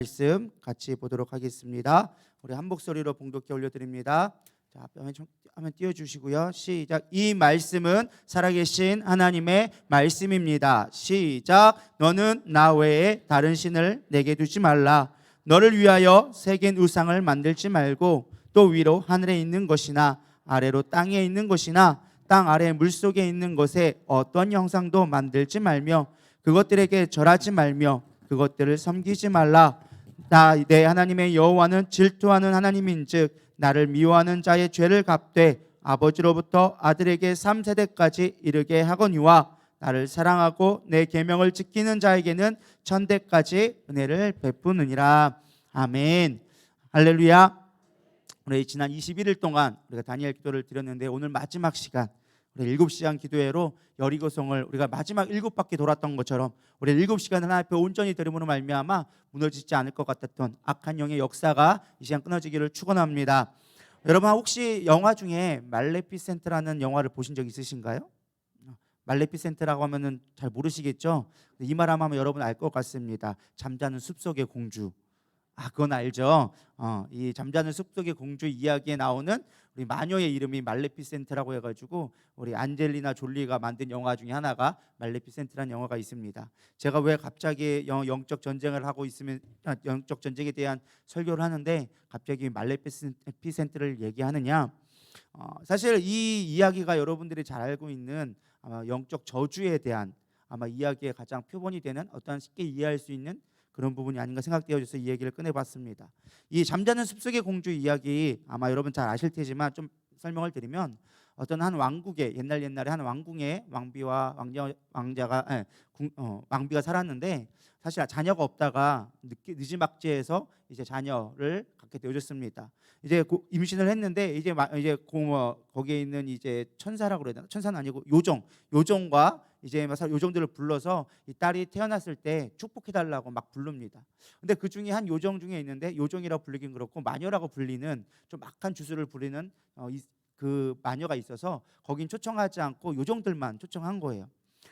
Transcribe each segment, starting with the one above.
말씀 같이 보도록 하겠습니다. 우리 한 목소리로 봉독해 올려드립니다. 자, 화면 띄워주시고요. 시작. 이 말씀은 살아계신 하나님의 말씀입니다. 시작. 너는 나 외에 다른 신을 내게 두지 말라. 너를 위하여 새긴 우상을 만들지 말고 또 위로 하늘에 있는 것이나 아래로 땅에 있는 것이나 땅 아래 물속에 있는 것에 어떤 형상도 만들지 말며 그것들에게 절하지 말며 그것들을 섬기지 말라. 내 하나님의 여호와는 질투하는 하나님인즉 나를 미워하는 자의 죄를 갚되 아버지로부터 아들에게 3세대까지 이르게 하거니와 나를 사랑하고 내 계명을 지키는 자에게는 천대까지 은혜를 베푸느니라. 아멘. 할렐루야. 우리 지난 21일 동안 우리가 다니엘 기도를 드렸는데 오늘 마지막 시간 우리 7시간 기도회로 여리고성을 우리가 마지막 7바퀴 돌았던 것처럼 우리 7시간 하나님 앞에 온전히 드림으로 말미암아 무너지지 않을 것 같았던 악한 영의 역사가 이 시간 끊어지기를 축원합니다. 여러분 혹시 영화 중에 말레피센트라는 영화를 보신 적 있으신가요? 말레피센트라고 하면은 잘 모르시겠죠? 이 말 하면 여러분 알 것 같습니다. 잠자는 숲속의 공주. 그건 알죠. 이 잠자는 숲속의 공주 이야기에 나오는 우리 마녀의 이름이 말레피센트라고 해가지고 우리 안젤리나 졸리가 만든 영화 중에 하나가 말레피센트라는 영화가 있습니다. 제가 왜 갑자기 영적 전쟁을 하고 있으면 영적 전쟁에 대한 설교를 하는데 갑자기 말레피센트를 얘기하느냐? 사실 이 이야기가 여러분들이 잘 알고 있는 아마 영적 저주에 대한 아마 이야기의 가장 표본이 되는 어떤 쉽게 이해할 수 있는 그런 부분이 아닌가 생각되어져서 이 얘기를 꺼내봤습니다. 이 잠자는 숲속의 공주 이야기 아마 여러분 잘 아실 테지만 좀 설명을 드리면 어떤 한 왕국에 옛날에 한 왕궁에 왕비와 왕비가 살았는데 사실 자녀가 없다가 느지막지해서 이제 자녀를 갖게 되어졌습니다. 이제 임신을 했는데 이제 거기에 있는 이제 천사라고 그래야 되나? 천사는 아니고 요정과 이제 요정들을 불러서 이 딸이 태어났을 때 축복해달라고 막 부릅니다. 근데 그 중에 한 요정 중에 있는데 요정이라고 불리긴 그렇고 마녀라고 불리는 좀 악한 주술을 부리는 그 마녀가 있어서 거긴 초청하지 않고 요정들만 초청한 거예요.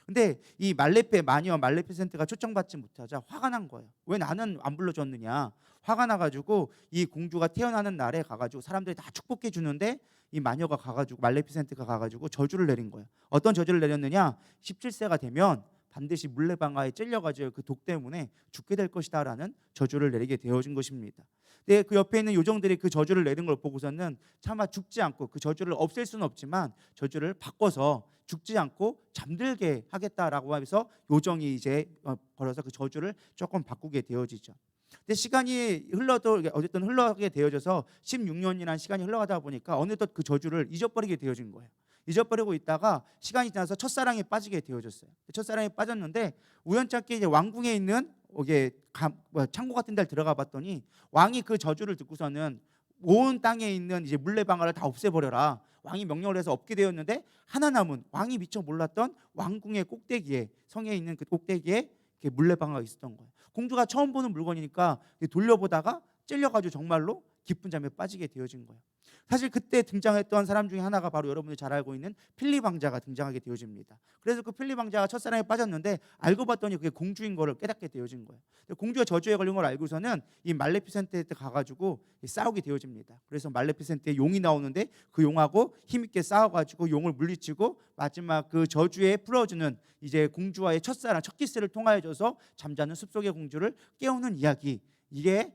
근데 이 마녀 말레피센트가 초청받지 못하자 화가 난 거예요. 왜 나는 안 불러줬느냐? 화가 나가지고 이 공주가 태어나는 날에 가가지고 사람들이 다 축복해 주는데 이 마녀가 가가지고 말레피센트가 가가지고 저주를 내린 거예요. 어떤 저주를 내렸느냐? 17세가 되면 반드시 물레방아에 찔려가지고 그 독 때문에 죽게 될 것이다라는 저주를 내리게 되어진 것입니다. 근데 그 옆에 있는 요정들이 그 저주를 내린 걸 보고서는 차마 죽지 않고 그 저주를 없앨 수는 없지만 저주를 바꿔서 죽지 않고 잠들게 하겠다라고 하면서 요정이 이제 걸어서 그 저주를 조금 바꾸게 되어지죠. 근데 시간이 어쨌든 흘러가게 되어져서 16년이라는 시간이 흘러가다 보니까 어느덧 그 저주를 잊어버리게 되어진 거예요. 잊어버리고 있다가 시간이 지나서 첫사랑에 빠지게 되어졌어요. 첫사랑에 빠졌는데 우연찮게 이제 왕궁에 있는 창고 같은 데를 들어가 봤더니 왕이 그 저주를 듣고서는 온 땅에 있는 이제 물레방아를 다 없애버려라. 왕이 명령을 해서 없게 되었는데 하나 남은 왕이 미처 몰랐던 왕궁의 꼭대기에 성에 있는 그 꼭대기에 물레방아가 있었던 거예요. 공주가 처음 보는 물건이니까 돌려보다가 찔려가지고 정말로 깊은 잠에 빠지게 되어진 거예요. 사실 그때 등장했던 사람 중에 하나가 바로 여러분들이 잘 알고 있는 필립 왕자가 등장하게 되어집니다. 그래서 그 필립 왕자가 첫사랑에 빠졌는데 알고 봤더니 그게 공주인 거를 깨닫게 되어진 거예요. 공주가 저주에 걸린 걸 알고서는 이 말레피센트한테 가가지고 싸우게 되어집니다. 그래서 말레피센트의 용이 나오는데 그 용하고 힘있게 싸워가지고 용을 물리치고 마지막 그 저주에 풀어주는 이제 공주와의 첫사랑 첫 키스를 통하여져서 잠자는 숲속의 공주를 깨우는 이야기. 이게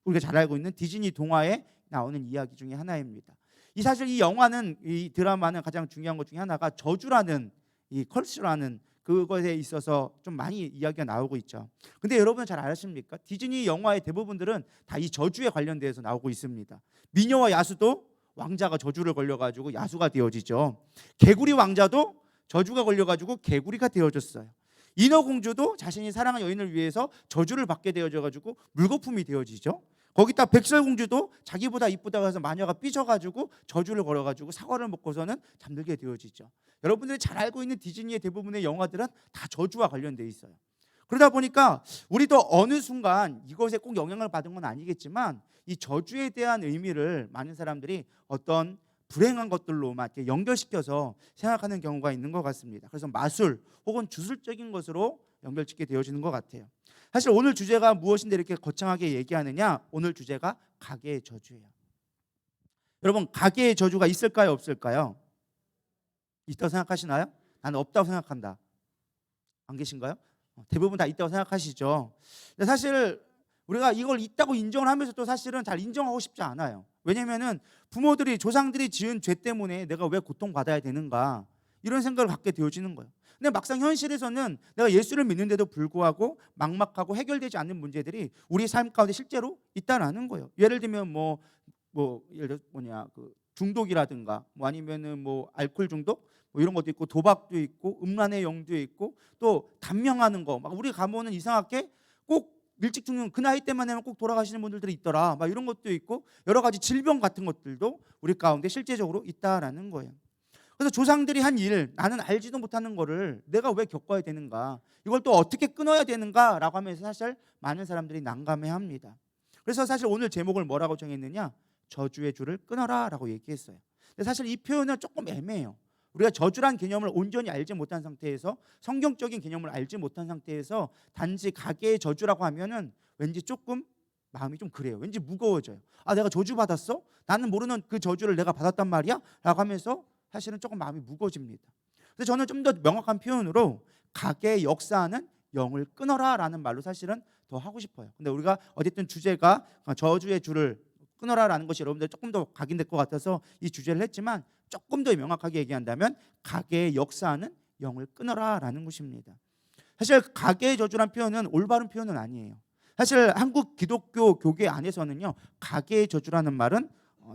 우리가 잘 알고 있는 디즈니 동화에 나오는 이야기 중에 하나입니다. 사실 이 영화는 이 드라마는 가장 중요한 것 중에 하나가 저주라는 이 컬처라는 그것에 있어서 좀 많이 이야기가 나오고 있죠. 근데 여러분 잘 아십니까? 디즈니 영화의 대부분들은 다 이 저주에 관련돼서 나오고 있습니다. 미녀와 야수도 왕자가 저주를 걸려가지고 야수가 되어지죠. 개구리 왕자도 저주가 걸려가지고 개구리가 되어졌어요. 인어공주도 자신이 사랑하는 여인을 위해서 저주를 받게 되어져가지고 물거품이 되어지죠. 거기다 백설공주도 자기보다 이쁘다고 해서 마녀가 삐져가지고 저주를 걸어가지고 사과를 먹고서는 잠들게 되어지죠. 여러분들이 잘 알고 있는 디즈니의 대부분의 영화들은 다 저주와 관련되어 있어요. 그러다 보니까 우리도 어느 순간 이것에 꼭 영향을 받은 건 아니겠지만 이 저주에 대한 의미를 많은 사람들이 어떤 불행한 것들로만 이렇게 연결시켜서 생각하는 경우가 있는 것 같습니다. 그래서 마술 혹은 주술적인 것으로 연결짓게 되어지는 것 같아요. 사실 오늘 주제가 무엇인데 이렇게 거창하게 얘기하느냐? 오늘 주제가 가계의 저주예요. 여러분, 가계의 저주가 있을까요, 없을까요? 있다고 생각하시나요? 나는 없다고 생각한다. 안 계신가요? 대부분 다 있다고 생각하시죠. 근데 사실 우리가 이걸 있다고 인정을 하면서 또 사실은 잘 인정하고 싶지 않아요. 왜냐면은 부모들이, 조상들이 지은 죄 때문에 내가 왜 고통받아야 되는가, 이런 생각을 갖게 되어지는 거예요. 근데 막상 현실에서는 내가 예수를 믿는데도 불구하고 막막하고 해결되지 않는 문제들이 우리 삶 가운데 실제로 있다라는 거예요. 예를 들면 예를 들어 그 중독이라든가, 뭐 아니면은 뭐 알코올 중독, 뭐 이런 것도 있고, 도박도 있고, 음란의 영도 있고, 또 단명하는 거, 막 우리 가보면 이상하게 꼭 일찍 죽는, 그 나이 때만 되면 꼭 돌아가시는 분들이 있더라, 막 이런 것도 있고, 여러 가지 질병 같은 것들도 우리 가운데 실제적으로 있다라는 거예요. 그래서 조상들이 한 일, 나는 알지도 못하는 거를 내가 왜 겪어야 되는가, 이걸 또 어떻게 끊어야 되는가라고 하면서 사실 많은 사람들이 난감해합니다. 그래서 사실 오늘 제목을 뭐라고 정했느냐? 저주의 줄을 끊어라라고 얘기했어요. 근데 사실 이 표현은 조금 애매해요. 우리가 저주란 개념을 온전히 알지 못한 상태에서, 성경적인 개념을 알지 못한 상태에서 단지 가계의 저주라고 하면은 왠지 조금 마음이 좀 그래요. 왠지 무거워져요. 아, 내가 저주 받았어? 나는 모르는 그 저주를 내가 받았단 말이야? 라고 하면서 사실은 조금 마음이 무거워집니다. 그래서 저는 좀 더 명확한 표현으로 가계의 역사하는 영을 끊어라라는 말로 사실은 더 하고 싶어요. 근데 우리가 어쨌든 주제가 저주의 줄을 끊어라라는 것이 여러분들 조금 더 각인될 것 같아서 이 주제를 했지만, 조금 더 명확하게 얘기한다면 가계의 역사하는 영을 끊어라라는 것입니다. 사실 가계의 저주란 표현은 올바른 표현은 아니에요. 사실 한국 기독교 교계 안에서는요, 가계의 저주라는 말은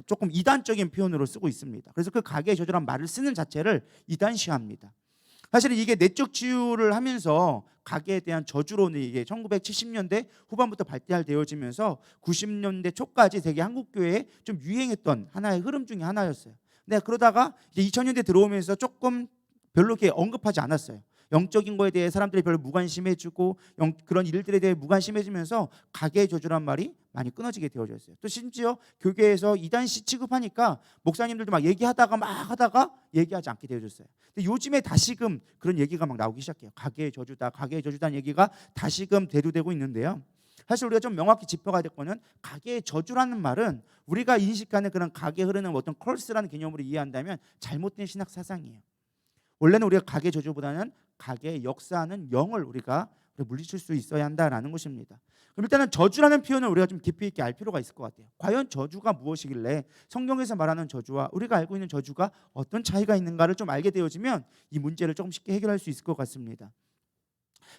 조금 이단적인 표현으로 쓰고 있습니다. 그래서 그 가계의 저주란 말을 쓰는 자체를 이단시합니다. 사실은 이게 내적 치유를 하면서 가계에 대한 저주론이 이게 1970년대 후반부터 발달되어지면서 90년대 초까지 되게 한국 교회에 좀 유행했던 하나의 흐름 중에 하나였어요. 근데 그러다가 이제 2000년대 들어오면서 조금 별로 이렇게 언급하지 않았어요. 영적인 거에 대해 사람들이 별로 무관심해지고, 그런 일들에 대해 무관심해지면서 가계의 저주란 말이 많이 끊어지게 되어졌어요. 또 심지어 교계에서 이단시 취급하니까 목사님들도 막 얘기하다가 막 하다가 얘기하지 않게 되어졌어요. 근데 요즘에 다시금 그런 얘기가 막 나오기 시작해요. 가계의 저주다, 가계의 저주다는 얘기가 다시금 대두되고 있는데요. 사실 우리가 좀 명확히 짚어가야 될 거는, 가계의 저주라는 말은 우리가 인식하는 그런 가계에 흐르는 어떤 컬스라는 개념으로 이해한다면 잘못된 신학 사상이에요. 원래는 우리가 가계 저주보다는 가계의 역사하는 영을 우리가 물리칠 수 있어야 한다라는 것입니다. 그럼 일단은 저주라는 표현을 우리가 좀 깊이 있게 알 필요가 있을 것 같아요. 과연 저주가 무엇이길래, 성경에서 말하는 저주와 우리가 알고 있는 저주가 어떤 차이가 있는가를 좀 알게 되어지면 이 문제를 조금 쉽게 해결할 수 있을 것 같습니다.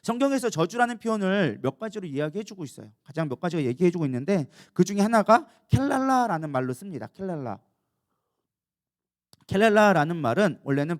성경에서 저주라는 표현을 몇 가지로 이야기해주고 있어요. 가장 몇 가지가 얘기해주고 있는데, 그 중에 하나가 켈랄라라는 말로 씁니다. 켈랄라라는 말은 원래는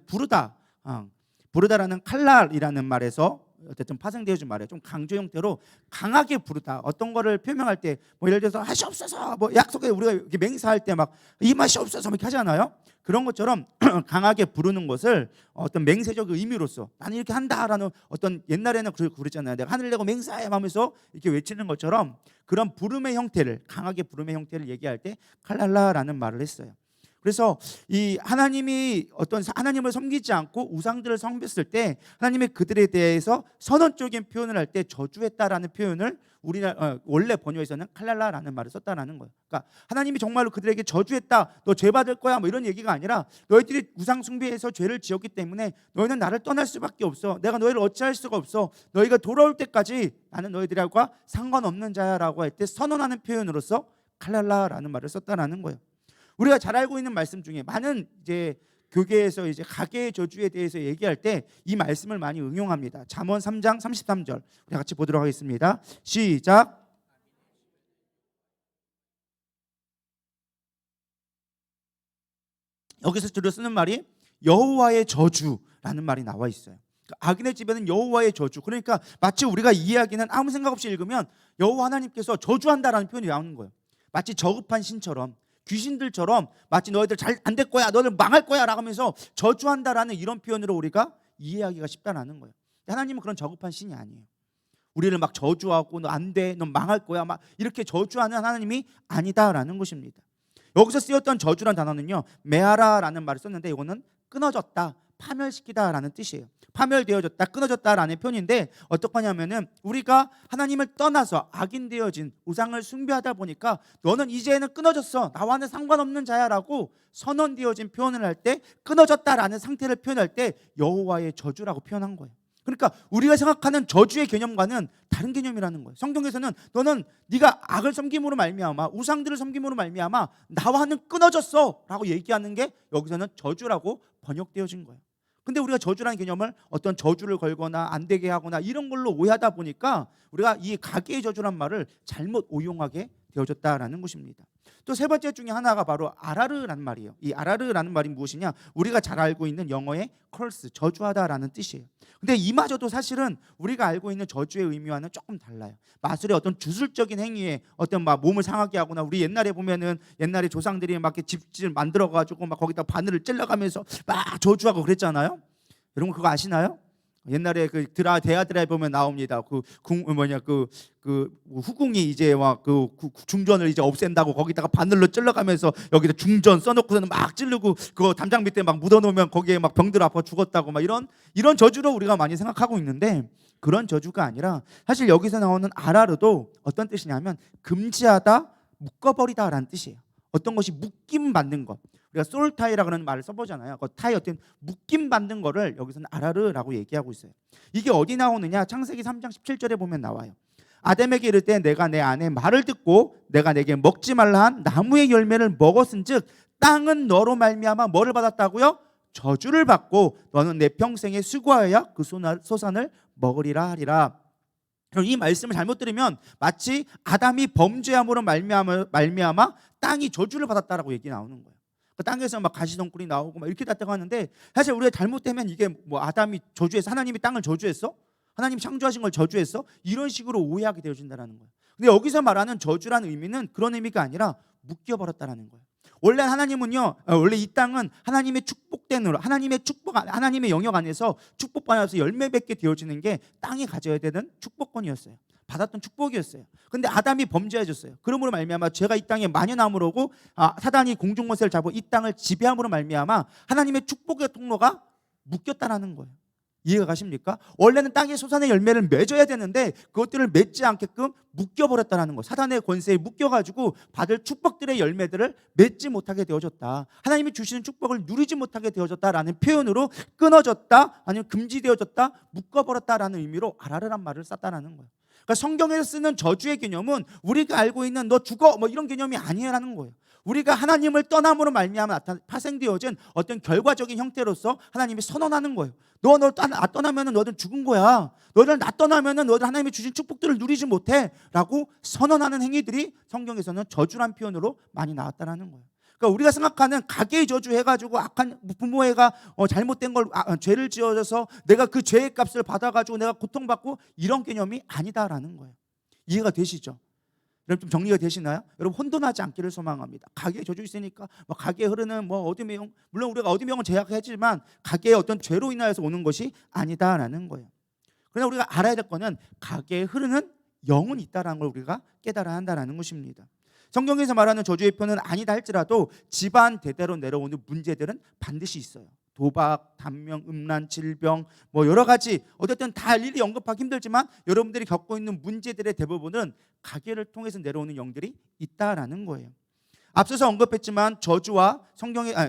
부르다라는 칼날이라는 말에서 어쨌든 파생되어진 말이에요. 좀 강조 형태로 강하게 부르다. 어떤 거를 표명할 때, 뭐 예를 들어서 하시옵소서, 뭐 약속에 우리가 이렇게 맹세할 때 막 이 맛이 없어서 이렇게 하잖아요. 그런 것처럼 강하게 부르는 것을 어떤 맹세적 의미로서 나는 이렇게 한다라는, 어떤 옛날에는 그랬잖아요. 내가 하늘 내고 맹세해 하면서 이렇게 외치는 것처럼 그런 부름의 형태를, 강하게 부름의 형태를 얘기할 때 칼랄라라는 말을 했어요. 그래서 이 하나님이 어떤 하나님을 섬기지 않고 우상들을 섬겼을 때 하나님의 그들에 대해서 선언적인 표현을 할 때 저주했다라는 표현을 우리나라 원래 번역에서는 칼랄라라는 말을 썼다라는 거예요. 그러니까 하나님이 정말로 그들에게 저주했다, 너 죄 받을 거야, 뭐 이런 얘기가 아니라, 너희들이 우상 숭배해서 죄를 지었기 때문에 너희는 나를 떠날 수밖에 없어. 내가 너희를 어찌할 수가 없어. 너희가 돌아올 때까지 나는 너희들과 상관없는 자야라고 할 때 선언하는 표현으로서 칼랄라라는 말을 썼다라는 거예요. 우리가 잘 알고 있는 말씀 중에 많은 이제 교계에서 이제 가계의 저주에 대해서 얘기할 때 이 말씀을 많이 응용합니다. 잠언 3장 33절 우리 같이 보도록 하겠습니다. 시작. 여기서 주로 쓰는 말이 여호와의 저주라는 말이 나와 있어요. 악인의 집에는 여호와의 저주. 그러니까 마치 우리가 이해하기는 아무 생각 없이 읽으면 여호와 하나님께서 저주한다라는 표현이 나오는 거예요. 마치 저급한 신처럼, 귀신들처럼, 마치 너희들 잘 안 될 거야, 너희들 망할 거야 라고 하면서 저주한다라는 이런 표현으로 우리가 이해하기가 쉽다라는 거예요. 하나님은 그런 저급한 신이 아니에요. 우리를 막 저주하고 너 안 돼, 너 망할 거야 막 이렇게 저주하는 하나님이 아니다라는 것입니다. 여기서 쓰였던 저주란 단어는요, 메아라라는 말을 썼는데 이거는 끊어졌다, 파멸시키다라는 뜻이에요. 파멸되어졌다, 끊어졌다라는 표현인데 어떡하냐면은 우리가 하나님을 떠나서 악인되어진 우상을 숭배하다 보니까 너는 이제는 끊어졌어, 나와는 상관없는 자야라고 선언되어진 표현을 할 때, 끊어졌다라는 상태를 표현할 때 여호와의 저주라고 표현한 거예요. 그러니까 우리가 생각하는 저주의 개념과는 다른 개념이라는 거예요. 성경에서는 너는 네가 악을 섬김으로 말미암아, 우상들을 섬김으로 말미암아 나와는 끊어졌어라고 얘기하는 게 여기서는 저주라고 번역되어진 거예요. 근데 우리가 저주라는 개념을 어떤 저주를 걸거나 안 되게 하거나 이런 걸로 오해하다 보니까 우리가 이 가계의 저주란 말을 잘못 오용하게 되어졌다라는 것입니다. 또 세 번째 중에 하나가 바로 아라르라는 말이에요. 이 아라르라는 말이 무엇이냐? 우리가 잘 알고 있는 영어의 curse, 저주하다라는 뜻이에요. 근데 이마저도 사실은 우리가 알고 있는 저주의 의미와는 조금 달라요. 마술의 어떤 주술적인 행위에 어떤 막 몸을 상하게 하거나, 우리 옛날에 보면은 옛날에 조상들이 막 이렇게 집을 만들어 가지고 막 거기다 바늘을 찔러가면서 막 저주하고 그랬잖아요. 여러분 그거 아시나요? 옛날에 그 대하드라에 보면 나옵니다. 그 후궁이 이제 막 그 중전을 이제 없앤다고 거기다가 바늘로 찔러가면서 여기다 중전 써놓고서는 막 찌르고 그 담장 밑에 막 묻어놓으면 거기에 막 병들 아파 죽었다고 막 이런 저주로 우리가 많이 생각하고 있는데, 그런 저주가 아니라 사실 여기서 나오는 아라르도 어떤 뜻이냐면 금지하다, 묶어버리다라는 뜻이에요. 어떤 것이 묶임 받는 것, 우리가 솔타이라 그러는 말을 써보잖아요. 그 타이, 어떤 묶임 받는 거를 여기서는 아라르라고 얘기하고 있어요. 이게 어디 나오느냐? 창세기 3장 17절에 보면 나와요. 아담에게 이를 때 내가 내 아내 말을 듣고 내가 내게 먹지 말라 한 나무의 열매를 먹었은즉 땅은 너로 말미암아 뭐를 받았다고요? 저주를 받고 너는 내 평생에 수고하여 그 소산을 먹으리라 하리라. 이 말씀을 잘못 들으면 마치 아담이 범죄함으로 말미암아 땅이 저주를 받았다라고 얘기 나오는 거예요. 그 땅에서 막 가시덩굴이 나오고 막 이렇게 됐다고 하는데, 사실 우리가 잘못되면 이게 뭐 아담이 저주했어, 하나님이 땅을 저주했어, 하나님이 창조하신 걸 저주했어, 이런 식으로 오해하게 되어진다는 거예요. 근데 여기서 말하는 저주라는 의미는 그런 의미가 아니라 묶여버렸다는 거예요. 원래 하나님은요, 원래 이 땅은 하나님의 축복된, 하나님의 영역 안에서 축복받아서 열매 맺게 되어지는 게 땅이 가져야 되는 축복권이었어요. 받았던 축복이었어요. 근데 아담이 범죄해졌어요. 그러므로 말미암아 죄가 이 땅에 만연함으로 오고 사단이 공중권세를 잡고 이 땅을 지배함으로 말미암아 하나님의 축복의 통로가 묶였다라는 거예요. 이해가 가십니까? 원래는 땅의 소산의 열매를 맺어야 되는데 그것들을 맺지 않게끔 묶여버렸다는 거. 사단의 권세에 묶여가지고 받을 축복들의 열매들을 맺지 못하게 되어졌다. 하나님이 주시는 축복을 누리지 못하게 되어졌다라는 표현으로 끊어졌다, 아니면 금지되어졌다, 묶어버렸다라는 의미로 아라르란 말을 썼다라는 거예요. 그러니까 성경에서 쓰는 저주의 개념은 우리가 알고 있는 너 죽어 뭐 이런 개념이 아니라는 거예요. 우리가 하나님을 떠남으로 말미암아 파생되어진 어떤 결과적인 형태로서 하나님이 선언하는 거예요. 너 떠나면은 너는 죽은 거야. 너를 나 떠나면은 너를 하나님이 주신 축복들을 누리지 못해라고 선언하는 행위들이 성경에서는 저주란 표현으로 많이 나왔다라는 거예요. 그러니까 우리가 생각하는 가계의 저주 해가지고 악한 부모애가 잘못된 걸 죄를 지어서 내가 그 죄의 값을 받아가지고 내가 고통받고 이런 개념이 아니다라는 거예요. 이해가 되시죠? 여러분 좀 정리가 되시나요? 여러분 혼돈하지 않기를 소망합니다. 가계에 저주 있으니까 가계에 흐르는 어둠의, 물론 우리가 어둠의 영은 제약하지만 가계의 어떤 죄로 인하여서 오는 것이 아니다라는 거예요. 그러나 우리가 알아야 될 거는 가계에 흐르는 영은 있다라는 걸 우리가 깨달아야 한다라는 것입니다. 성경에서 말하는 저주의 표현은 아니다 할지라도 집안 대대로 내려오는 문제들은 반드시 있어요. 도박, 단명, 음란, 질병 여러 가지, 어쨌든 다 일일이 언급하기 힘들지만 여러분들이 겪고 있는 문제들의 대부분은 가계를 통해서 내려오는 영들이 있다라는 거예요. 앞서서 언급했지만 저주와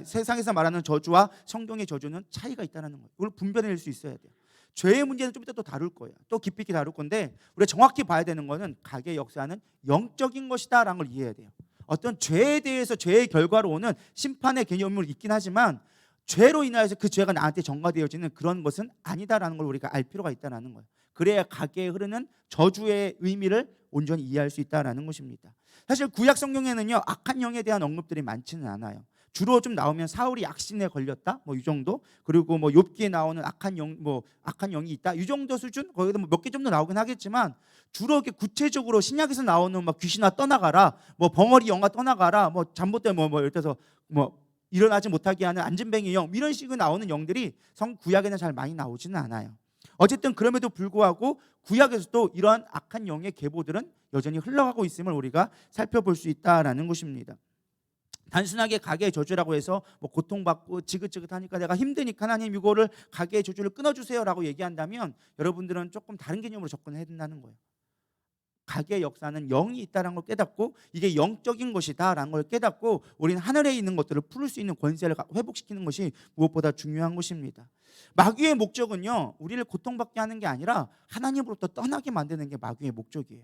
세상에서 말하는 저주와 성경의 저주는 차이가 있다는 거예요. 이걸 분별해낼 수 있어야 돼요. 죄의 문제는 좀 이따 또 다룰 거예요. 또 깊이 있게 다룰 건데 우리가 정확히 봐야 되는 거는 가계의 역사는 영적인 것이다라는 걸 이해해야 돼요. 어떤 죄에 대해서 죄의 결과로 오는 심판의 개념은 있긴 하지만 죄로 인하여서 그 죄가 나한테 전가되어지는 그런 것은 아니다라는 걸 우리가 알 필요가 있다는 거예요. 그래야 가계에 흐르는 저주의 의미를 온전히 이해할 수 있다는 것입니다. 사실 구약 성경에는요 악한 영에 대한 언급들이 많지는 않아요. 주로 좀 나오면 사울이 악신에 걸렸다 이 정도, 그리고 욥기에 나오는 악한 영이 있다 이 정도 수준, 거기도 몇 개 정도 나오긴 하겠지만 주로 이렇게 구체적으로 신약에서 나오는 귀신아 떠나가라, 벙어리 영아 떠나가라, 잠못된 예를 들어서 일어나지 못하게 하는 안진뱅이 영, 이런 식으로 나오는 영들이 구약에는 잘 많이 나오지는 않아요. 어쨌든 그럼에도 불구하고 구약에서도 이러한 악한 영의 계보들은 여전히 흘러가고 있음을 우리가 살펴볼 수 있다라는 것입니다. 단순하게 가계의 저주라고 해서 뭐 고통받고 지긋지긋하니까 내가 힘드니까 하나님 이거를 가계의 저주를 끊어주세요라고 얘기한다면 여러분들은 조금 다른 개념으로 접근해야 된다는 거예요. 가계의 역사는 영이 있다는 걸 깨닫고 이게 영적인 것이다라는 걸 깨닫고 우리는 하늘에 있는 것들을 풀 수 있는 권세를 회복시키는 것이 무엇보다 중요한 것입니다. 마귀의 목적은요, 우리를 고통받게 하는 게 아니라 하나님으로부터 떠나게 만드는 게 마귀의 목적이에요.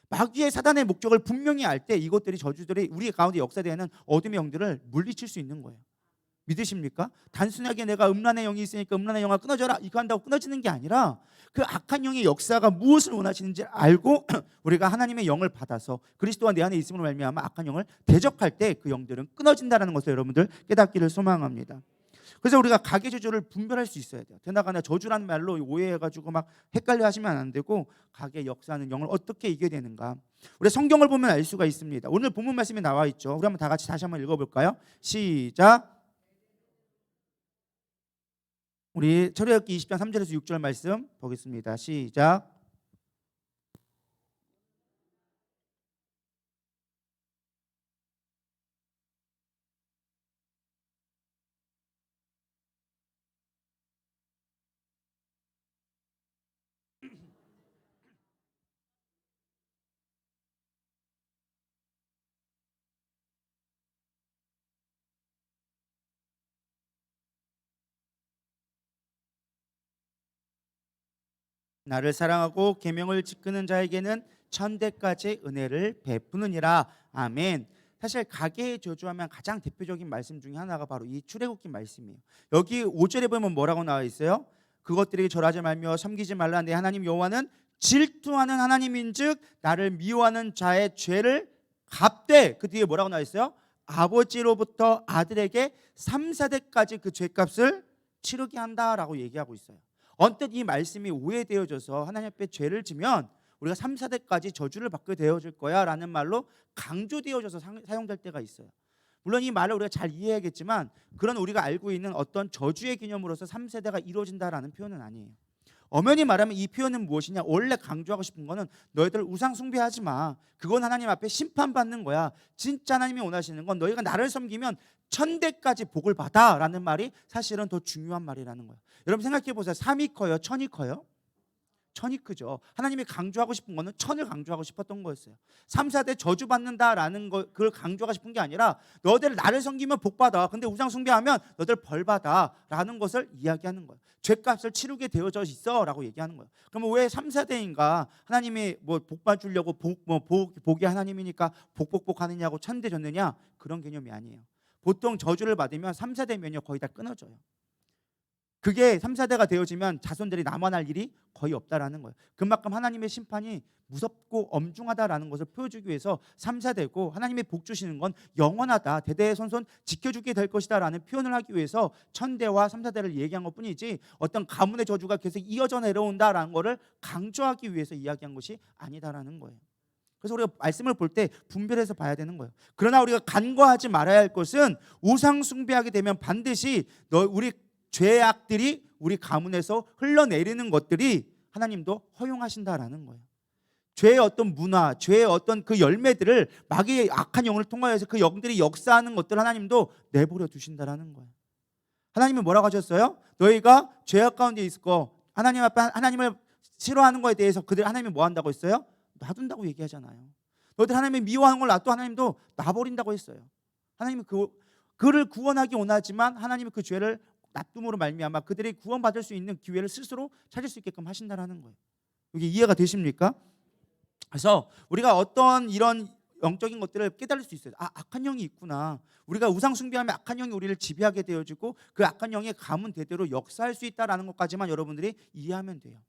마귀의 사단의 목적을 분명히 알 때 이것들이 저주들이 우리 가운데 역사되는 어둠의 영들을 물리칠 수 있는 거예요. 믿으십니까? 단순하게 내가 음란의 영이 있으니까 음란의 영아 끊어져라 이거 한다고 끊어지는 게 아니라 그 악한 영의 역사가 무엇을 원하시는지 알고 우리가 하나님의 영을 받아서 그리스도와 내 안에 있음으로 말미암아 악한 영을 대적할 때 그 영들은 끊어진다는 것을 여러분들 깨닫기를 소망합니다. 그래서 우리가 가계 저주를 분별할 수 있어야 돼요. 되나가나 저주라는 말로 오해해가지고 막 헷갈려 하시면 안 되고 가계 역사하는 영을 어떻게 이겨야 되는가. 우리 성경을 보면 알 수가 있습니다. 오늘 본문 말씀이 나와 있죠. 우리 한번 다 같이 다시 한번 읽어볼까요? 시작. 우리 철회역기 20장 3절에서 6절 말씀 보겠습니다. 시작. 나를 사랑하고 계명을 지키는 자에게는 천대까지 은혜를 베푸느니라. 아멘. 사실 가계의 저주하면 가장 대표적인 말씀 중에 하나가 바로 이 출애굽기 말씀이에요. 여기 5절에 보면 뭐라고 나와 있어요? 그것들에게 절하지 말며 섬기지 말라. 내 하나님 여호와는 질투하는 하나님인즉 나를 미워하는 자의 죄를 갚되. 그 뒤에 뭐라고 나와 있어요? 아버지로부터 아들에게 3, 4대까지 그 죄값을 치르게 한다라고 얘기하고 있어요. 언뜻 이 말씀이 오해되어져서 하나님 앞에 죄를 지면 우리가 3, 4대까지 저주를 받게 되어질 거야 라는 말로 강조되어져서 사용될 때가 있어요. 물론 이 말을 우리가 잘 이해하겠지만 그런 우리가 알고 있는 어떤 저주의 개념으로서 3세대가 이루어진다라는 표현은 아니에요. 엄연히 말하면 이 표현은 무엇이냐? 원래 강조하고 싶은 거는 너희들 우상 숭배하지 마. 그건 하나님 앞에 심판받는 거야. 진짜 하나님이 원하시는 건 너희가 나를 섬기면 천대까지 복을 받아 라는 말이 사실은 더 중요한 말이라는 거예요. 여러분 생각해 보세요. 3이 커요? 천이 커요? 천이 크죠. 하나님이 강조하고 싶은 거는 천을 강조하고 싶었던 거였어요. 3, 4대 저주받는다라는 거 그걸 강조하고 싶은 게 아니라 너희들 나를 섬기면 복받아. 근데 우상 숭배하면 너희들 벌받아 라는 것을 이야기하는 거예요. 죄값을 치르게 되어져 있어 라고 얘기하는 거예요. 그러면 왜 3, 4대인가? 하나님이 뭐 복받주려고 복이 하나님이니까 복복복 하느냐고 천대 줬느냐? 그런 개념이 아니에요. 보통 저주를 받으면 3, 4대면요 거의 다 끊어져요. 그게 3, 4대가 되어지면 자손들이 남아날 일이 거의 없다라는 거예요. 그만큼 하나님의 심판이 무섭고 엄중하다라는 것을 보여주기 위해서 3, 4대고 하나님의 복 주시는 건 영원하다, 대대손손 지켜주게 될 것이다 라는 표현을 하기 위해서 천대와 3, 4대를 얘기한 것뿐이지 어떤 가문의 저주가 계속 이어져 내려온다라는 것을 강조하기 위해서 이야기한 것이 아니다라는 거예요. 그래서 우리가 말씀을 볼 때 분별해서 봐야 되는 거예요. 그러나 우리가 간과하지 말아야 할 것은 우상 숭배하게 되면 반드시 우리 죄악들이 우리 가문에서 흘러내리는 것들이 하나님도 허용하신다라는 거예요. 죄의 어떤 문화, 죄의 어떤 그 열매들을 마귀의 악한 영을 통하여서 그 영들이 역사하는 것들 하나님도 내버려 두신다라는 거예요. 하나님은 뭐라고 하셨어요? 너희가 죄악 가운데 있을 거 하나님 앞에 하나님을 싫어하는 거에 대해서 그들 하나님이 뭐 한다고 했어요? 놔둔다고 얘기하잖아요. 너희들 하나님이 미워하는 걸 놔도 하나님도 놔버린다고 했어요. 하나님은 그를 구원하기 원하지만 하나님은 그 죄를 납둠으로 말미암아 그들이 구원받을 수 있는 기회를 스스로 찾을 수 있게끔 하신다라는 거예요. 이게 이해가 되십니까? 그래서 우리가 어떤 이런 영적인 것들을 깨달을 수 있어요. 악한 영이 있구나. 우리가 우상 숭배하면 악한 영이 우리를 지배하게 되어지고 그 악한 영의 가문 대대로 역사할 수 있다라는 것까지만 여러분들이 이해하면 돼요.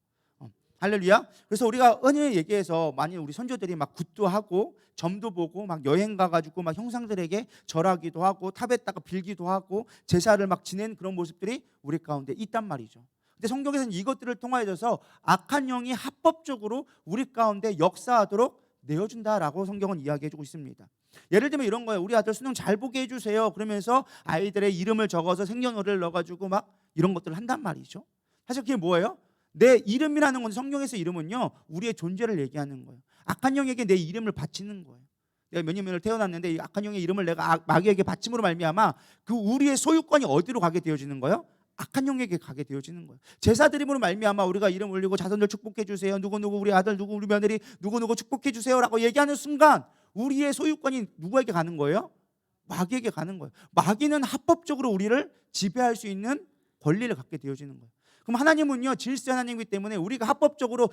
할렐루야. 그래서 우리가 은혜 얘기해서 많이 우리 선조들이 막 굿도 하고 점도 보고 막 여행 가가지고 막 형상들에게 절하기도 하고 탑에다가 빌기도 하고 제사를 막 지낸 그런 모습들이 우리 가운데 있단 말이죠. 근데 성경에서는 이것들을 통하여서 악한 영이 합법적으로 우리 가운데 역사하도록 내어준다라고 성경은 이야기해주고 있습니다. 예를 들면 이런 거예요. 우리 아들 수능 잘 보게 해주세요. 그러면서 아이들의 이름을 적어서 생년월일을 넣어가지고 막 이런 것들을 한단 말이죠. 사실 그게 뭐예요? 내 이름이라는 건 성경에서 이름은요 우리의 존재를 얘기하는 거예요. 악한 영에게 내 이름을 바치는 거예요. 내가 몇 년을 태어났는데 이 악한 영의 이름을 내가 마귀에게 바침으로 말미암아 그 우리의 소유권이 어디로 가게 되어지는 거예요? 악한 영에게 가게 되어지는 거예요. 제사 드림으로 말미암아 우리가 이름 올리고 자손들 축복해 주세요. 누구누구 우리 아들 누구 우리 며느리 누구누구 축복해 주세요라고 얘기하는 순간 우리의 소유권이 누구에게 가는 거예요? 마귀에게 가는 거예요. 마귀는 합법적으로 우리를 지배할 수 있는 권리를 갖게 되어지는 거예요. 그럼 하나님은요, 질서 하나님이기 때문에 우리가 합법적으로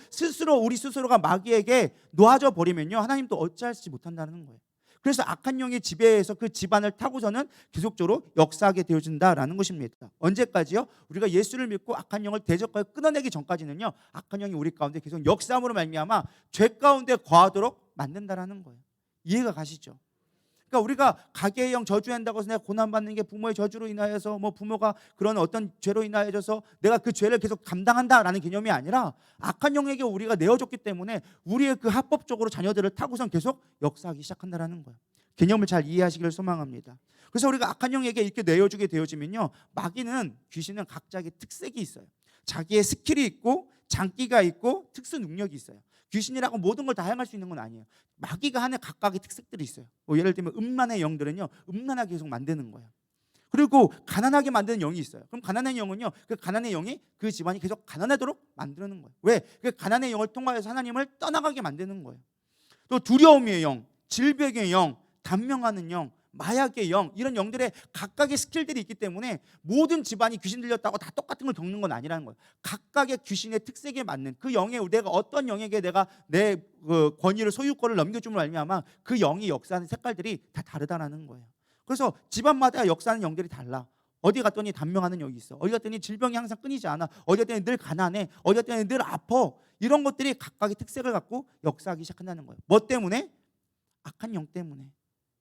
우리 스스로가 마귀에게 놓아져 버리면요, 하나님도 어찌할지 못한다는 거예요. 그래서 악한 영의 지배에서 그 집안을 타고서는 계속적으로 역사하게 되어진다라는 것입니다. 언제까지요? 우리가 예수를 믿고 악한 영을 대적하여 끊어내기 전까지는요, 악한 영이 우리 가운데 계속 역사함으로 말미암아 죄 가운데 거하도록 만든다라는 거예요. 이해가 가시죠? 그러니까 우리가 가계의 영 저주한다고 해서 내가 고난받는 게 부모의 저주로 인하여서 뭐 부모가 그런 어떤 죄로 인하여져서 내가 그 죄를 계속 감당한다라는 개념이 아니라 악한 영에게 우리가 내어줬기 때문에 우리의 그 합법적으로 자녀들을 타고선 계속 역사하기 시작한다라는 거예요. 개념을 잘 이해하시기를 소망합니다. 그래서 우리가 악한 영에게 이렇게 내어주게 되어지면요, 마귀는 귀신은 각자의 특색이 있어요. 자기의 스킬이 있고 장기가 있고 특수 능력이 있어요. 귀신이라고 모든 걸 다 행할 수 있는 건 아니에요. 마귀가 하는 각각의 특색들이 있어요. 뭐 예를 들면 음란의 영들은요, 음란하게 계속 만드는 거예요. 그리고 가난하게 만드는 영이 있어요. 그럼 가난한 영은요, 그 가난의 영이 그 집안이 계속 가난하도록 만드는 거예요. 왜? 그 가난의 영을 통하여서 하나님을 떠나가게 만드는 거예요. 또 두려움의 영, 질병의 영, 단명하는 영, 마약의 영, 이런 영들의 각각의 스킬들이 있기 때문에 모든 집안이 귀신 들렸다고 다 똑같은 걸 겪는 건 아니라는 거예요. 각각의 귀신의 특색에 맞는 그 영에 내가 어떤 영에게 내가 내 그 권위를 소유권을 넘겨주면 알면 그 영이 역사하는 색깔들이 다 다르다라는 거예요. 그래서 집안마다 역사하는 영들이 달라. 어디 갔더니 단명하는 영이 있어. 어디 갔더니 질병이 항상 끊이지 않아. 어디 갔더니 늘 가난해. 어디 갔더니 늘 아파. 이런 것들이 각각의 특색을 갖고 역사하기 시작한다는 거예요. 뭐 때문에? 악한 영 때문에.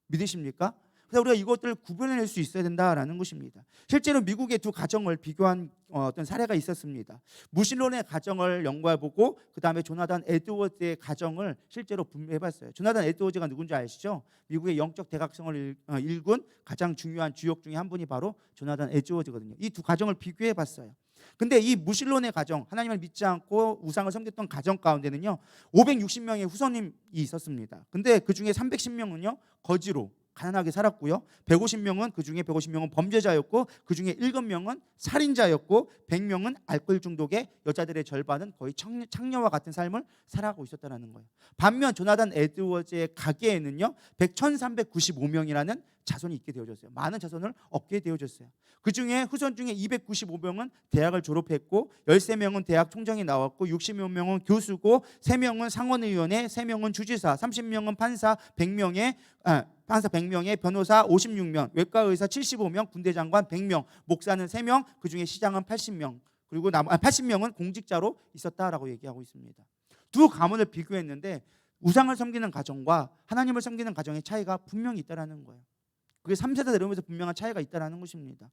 믿으십니까? 그래서 우리가 이것들을 구별해낼 수 있어야 된다라는 것입니다. 실제로 미국의 두 가정을 비교한 어떤 사례가 있었습니다. 무실론의 가정을 연구해보고 그 다음에 조나단 에드워즈의 가정을 실제로 분배해봤어요. 조나단 에드워즈가 누군지 아시죠? 미국의 영적 대각성을 일군 가장 중요한 주역 중에 한 분이 바로 조나단 에드워즈거든요. 이 두 가정을 비교해봤어요. 근데 이 무실론의 가정, 하나님을 믿지 않고 우상을 섬겼던 가정 가운데는요, 560명의 후손님이 있었습니다. 근데 그 중에 310명은요 거지로 가난하게 살았고요, 150명은 그 중에 150명은 범죄자였고, 그 중에 7명은 살인자였고, 100명은 알코올 중독의 여자들의 절반은 거의 창녀와 같은 삶을 살아가고 있었다는 거예요. 반면 조나단 에드워즈의 가계에는요 1395명이라는 자손이 있게 되어졌어요. 많은 자손을 얻게 되어졌어요. 그 중에 후손 중에 295명은 대학을 졸업했고, 13명은 대학 총장이 나왔고, 60명은 교수고, 3명은 상원의원에, 3명은 주지사, 30명은 판사, 100명의 변호사 56명, 외과의사 75명, 군대장관 100명, 목사는 3명, 그 중에 시장은 80명, 그리고 80명은 공직자로 있었다라고 얘기하고 있습니다. 두 가문을 비교했는데 우상을 섬기는 가정과 하나님을 섬기는 가정의 차이가 분명히 있다라는 거예요. 그게 3세대 내려오면서 분명한 차이가 있다라는 것입니다.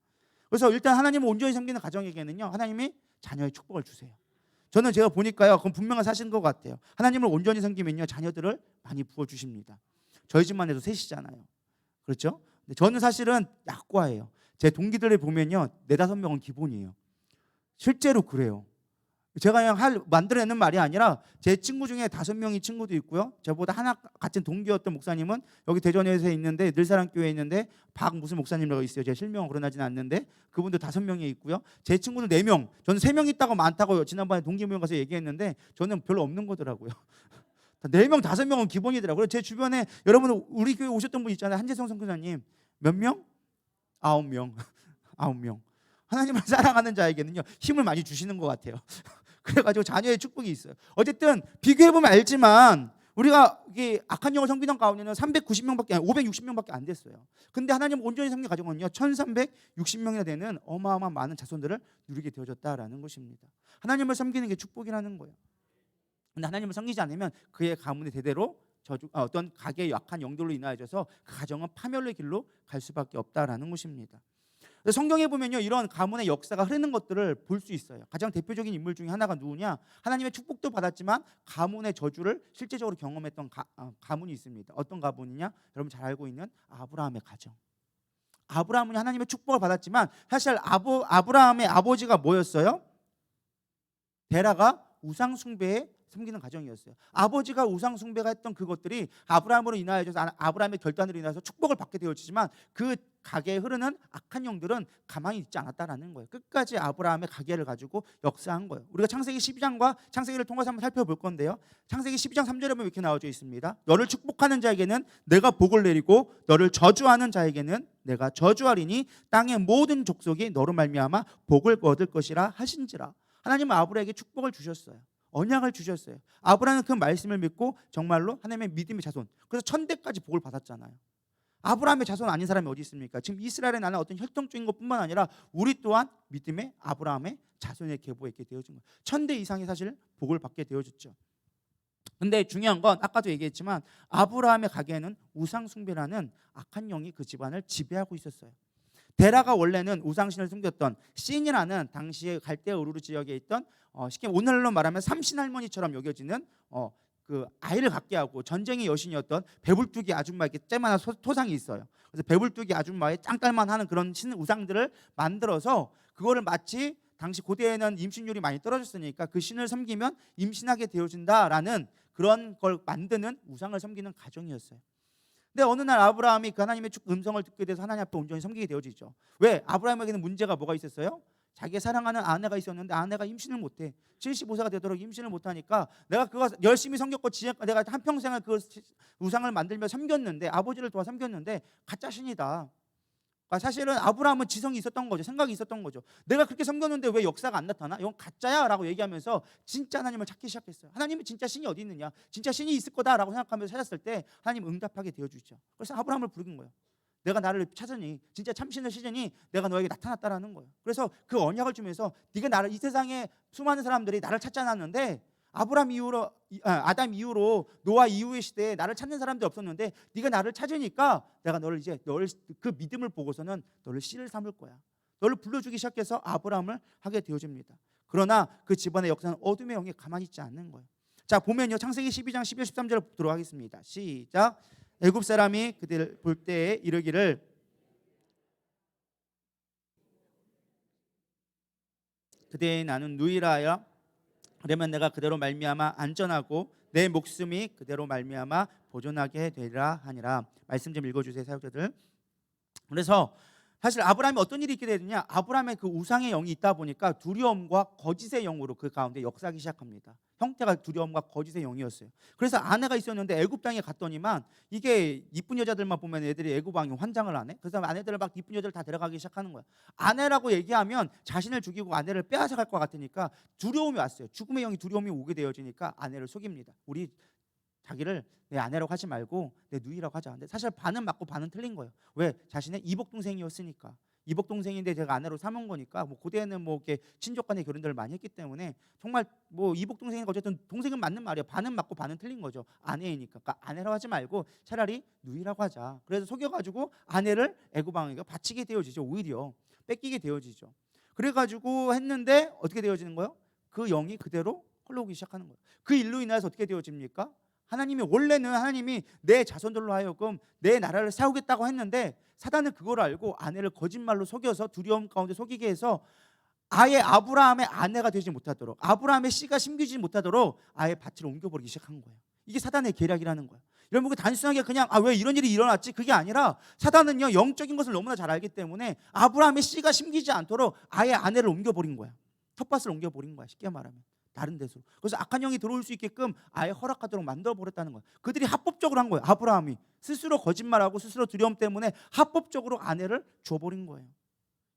그래서 일단 하나님을 온전히 섬기는 가정에게는요, 하나님이 자녀의 축복을 주세요. 저는 제가 보니까요, 그건 분명한 사실인 것 같아요. 하나님을 온전히 섬기면요, 자녀들을 많이 부어주십니다. 저희 집만 해도 셋이잖아요. 그렇죠? 근데 저는 사실은 약과예요. 제 동기들을 보면요, 4-5명은 기본이에요. 실제로 그래요. 제가 그냥 만들어내는 말이 아니라 제 친구 중에 5명이 친구도 있고요, 저보다 하나 같은 동기였던 목사님은 여기 대전에서 있는데, 늘사랑교회에 있는데 무슨 목사님이라고 있어요. 제가 실명은 거론하진 않는데 그분도 5명이 있고요, 제 친구는 4명, 저는 3명 있다고 많다고 지난번에 동기 모임 가서 얘기했는데 저는 별로 없는 거더라고요. 4명, 5명은 기본이더라고요. 제 주변에 여러분 우리 교회 오셨던 분 있잖아요. 한재성 선교사님 몇 명? 9명. 9명. 하나님을 사랑하는 자에게는요 힘을 많이 주시는 것 같아요. 그래가지고 자녀의 축복이 있어요. 어쨌든 비교해보면 알지만 우리가 이게 악한 영을 섬기던 가운데는 390명밖에 560명밖에 안 됐어요. 근데 하나님 온전히 섬긴 가정은요 1360명이나 되는 어마어마한 많은 자손들을 누리게 되어졌다라는 것입니다. 하나님을 섬기는 게 축복이라는 거예요. 근데 하나님을 섬기지 않으면 그의 가문이 대대로 어떤 가계의 약한 영들로 인하여져서 그 가정은 파멸의 길로 갈 수밖에 없다라는 것입니다. 성경에 보면요 이런 가문의 역사가 흐르는 것들을 볼 수 있어요. 가장 대표적인 인물 중에 하나가 누구냐? 하나님의 축복도 받았지만 가문의 저주를 실제적으로 경험했던 가문이 있습니다. 어떤 가문이냐? 여러분 잘 알고 있는 아브라함의 가정. 아브라함은 하나님의 축복을 받았지만 사실 아브라함의 아버지가 뭐였어요? 데라가 우상 숭배의 섬기는 가정이었어요. 아버지가 우상 숭배가 했던 그것들이 아브라함으로 인하여서 아브라함의 결단으로 인해서 축복을 받게 되었지만 그 가게에 흐르는 악한 영들은 가만히 있지 않았다라는 거예요. 끝까지 아브라함의 가게를 가지고 역사한 거예요. 우리가 창세기 12장과 창세기를 통해서 한번 살펴볼 건데요. 창세기 12장 3절에 보면 이렇게 나와져 있습니다. 너를 축복하는 자에게는 내가 복을 내리고 너를 저주하는 자에게는 내가 저주하리니 땅의 모든 족속이 너로 말미암아 복을 얻을 것이라 하신지라. 하나님은 아브라함에게 축복을 주셨어요. 언약을 주셨어요. 아브라함은 그 말씀을 믿고 정말로 하나님의 믿음의 자손, 그래서 천대까지 복을 받았잖아요. 아브라함의 자손 아닌 사람이 어디 있습니까? 지금 이스라엘에 나는 어떤 혈통적인 것뿐만 아니라 우리 또한 믿음의 아브라함의 자손의 계보에 있게 되어진 거예요. 천대 이상의 사실 복을 받게 되어졌죠. 근데 중요한 건 아까도 얘기했지만 아브라함의 가게에는 우상 숭배라는 악한 영이 그 집안을 지배하고 있었어요. 데라가 원래는 우상신을 숨겼던 신이라는 당시에 갈대아 우르르 지역에 있던 쉽게 오늘날로 말하면 삼신할머니처럼 여겨지는 그 아이를 갖게 하고 전쟁의 여신이었던 배불뚝이 아줌마에게 쬐만한 토상이 있어요. 그래서 배불뚝이 아줌마의 짱딸만 하는 그런 신 우상들을 만들어서 그거를 마치 당시 고대에는 임신율이 많이 떨어졌으니까 그 신을 섬기면 임신하게 되어진다라는 그런 걸 만드는 우상을 섬기는 가정이었어요. 근데 어느 날 아브라함이 그 하나님의 음성을 듣게 돼서 하나님 앞에 온전히 섬기게 되어지죠. 왜? 아브라함에게는 문제가 뭐가 있었어요? 자기가 사랑하는 아내가 있었는데 아내가 임신을 못해. 75세가 되도록 임신을 못하니까 내가 그거 열심히 섬겼고 내가 한평생을 그 우상을 만들며 섬겼는데 아버지를 도와 섬겼는데 가짜 신이다. 그러니까 사실은 아브라함은 지성이 있었던 거죠. 생각이 있었던 거죠. 내가 그렇게 섬겼는데 왜 역사가 안 나타나? 이건 가짜야 라고 얘기하면서 진짜 하나님을 찾기 시작했어요. 하나님은 진짜 신이 어디 있느냐? 진짜 신이 있을 거다라고 생각하면서 찾았을 때 하나님 응답하게 되어주죠. 그래서 아브라함을 부르는 거예요. 내가 나를 찾으니 진짜 참신을 시즈니 내가 너에게 나타났다라는 거예요. 그래서 그 언약을 주면서 네가 나를, 이 세상에 수많은 사람들이 나를 찾지 않았는데 아브라함 이후로 아담 이후로 노아 이후의 시대에 나를 찾는 사람들이 없었는데 네가 나를 찾으니까 내가 너를 그 믿음을 보고서는 너를 씨를 삼을 거야. 너를 불러주기 시작해서 아브라함을 하게 되어집니다. 그러나 그 집안의 역사는 어둠의 영이 가만히 있지 않는 거예요. 자, 보면요, 창세기 12장 12절 13절 보도록 하겠습니다. 시작. 애굽 사람이 그들을 볼 때에 이르기를 그대의 나는 누이라하여 그러면 내가 그대로 말미암아 안전하고 내 목숨이 그대로 말미암아 보존하게 되리라 하니라. 말씀 좀 읽어주세요, 사역자들. 그래서 사실 아브라함이 어떤 일이 있게 되느냐, 아브라함의 그 우상의 영이 있다 보니까 두려움과 거짓의 영으로 그 가운데 역사하기 시작합니다. 형태가 두려움과 거짓의 영이었어요. 그래서 아내가 있었는데 애굽 땅에 갔더니만 이게 이쁜 여자들만 보면 애들이 애굽 왕이 환장을 하네. 그래서 아내들을 막 이쁜 여자들 다 데려가기 시작하는 거야. 아내라고 얘기하면 자신을 죽이고 아내를 빼앗아갈 것 같으니까 두려움이 왔어요. 죽음의 영이 두려움이 오게 되어지니까 아내를 속입니다. 우리 자기를 내 아내라고 하지 말고 내 누이라고 하자. 근데 사실 반은 맞고 반은 틀린 거예요. 왜? 자신의 이복 동생이었으니까. 이복 동생인데 제가 아내로 삼은 거니까. 뭐 고대에는 뭐 이렇게 친족 간의 결혼들을 많이 했기 때문에 정말 뭐 이복 동생이니까 어쨌든 동생은 맞는 말이에요. 반은 맞고 반은 틀린 거죠. 아내이니까. 그러니까 아내라고 하지 말고 차라리 누이라고 하자. 그래서 속여가지고 아내를 애굽 왕에게 바치게 되어지죠. 오히려 뺏기게 되어지죠. 그래가지고 했는데 어떻게 되어지는 거예요? 그 영이 그대로 흘러오기 시작하는 거예요. 그 일로 인해서 어떻게 되어집니까? 원래는 하나님이 내 자손들로 하여금 내 나라를 세우겠다고 했는데 사단은 그걸 알고 아내를 거짓말로 속여서 두려움 가운데 속이게 해서 아예 아브라함의 아내가 되지 못하도록, 아브라함의 씨가 심기지 못하도록 아예 밭을 옮겨버리기 시작한 거예요. 이게 사단의 계략이라는 거예요. 여러분, 단순하게 그냥 왜 이런 일이 일어났지? 그게 아니라 사단은요, 영적인 것을 너무나 잘 알기 때문에 아브라함의 씨가 심기지 않도록 아예 아내를 옮겨버린 거야. 텃밭을 옮겨버린 거야, 쉽게 말하면. 다른 데서. 그래서 악한 영이 들어올 수 있게끔 아예 허락하도록 만들어버렸다는 거예요. 그들이 합법적으로 한 거예요. 아브라함이 스스로 거짓말하고 스스로 두려움 때문에 합법적으로 아내를 줘버린 거예요.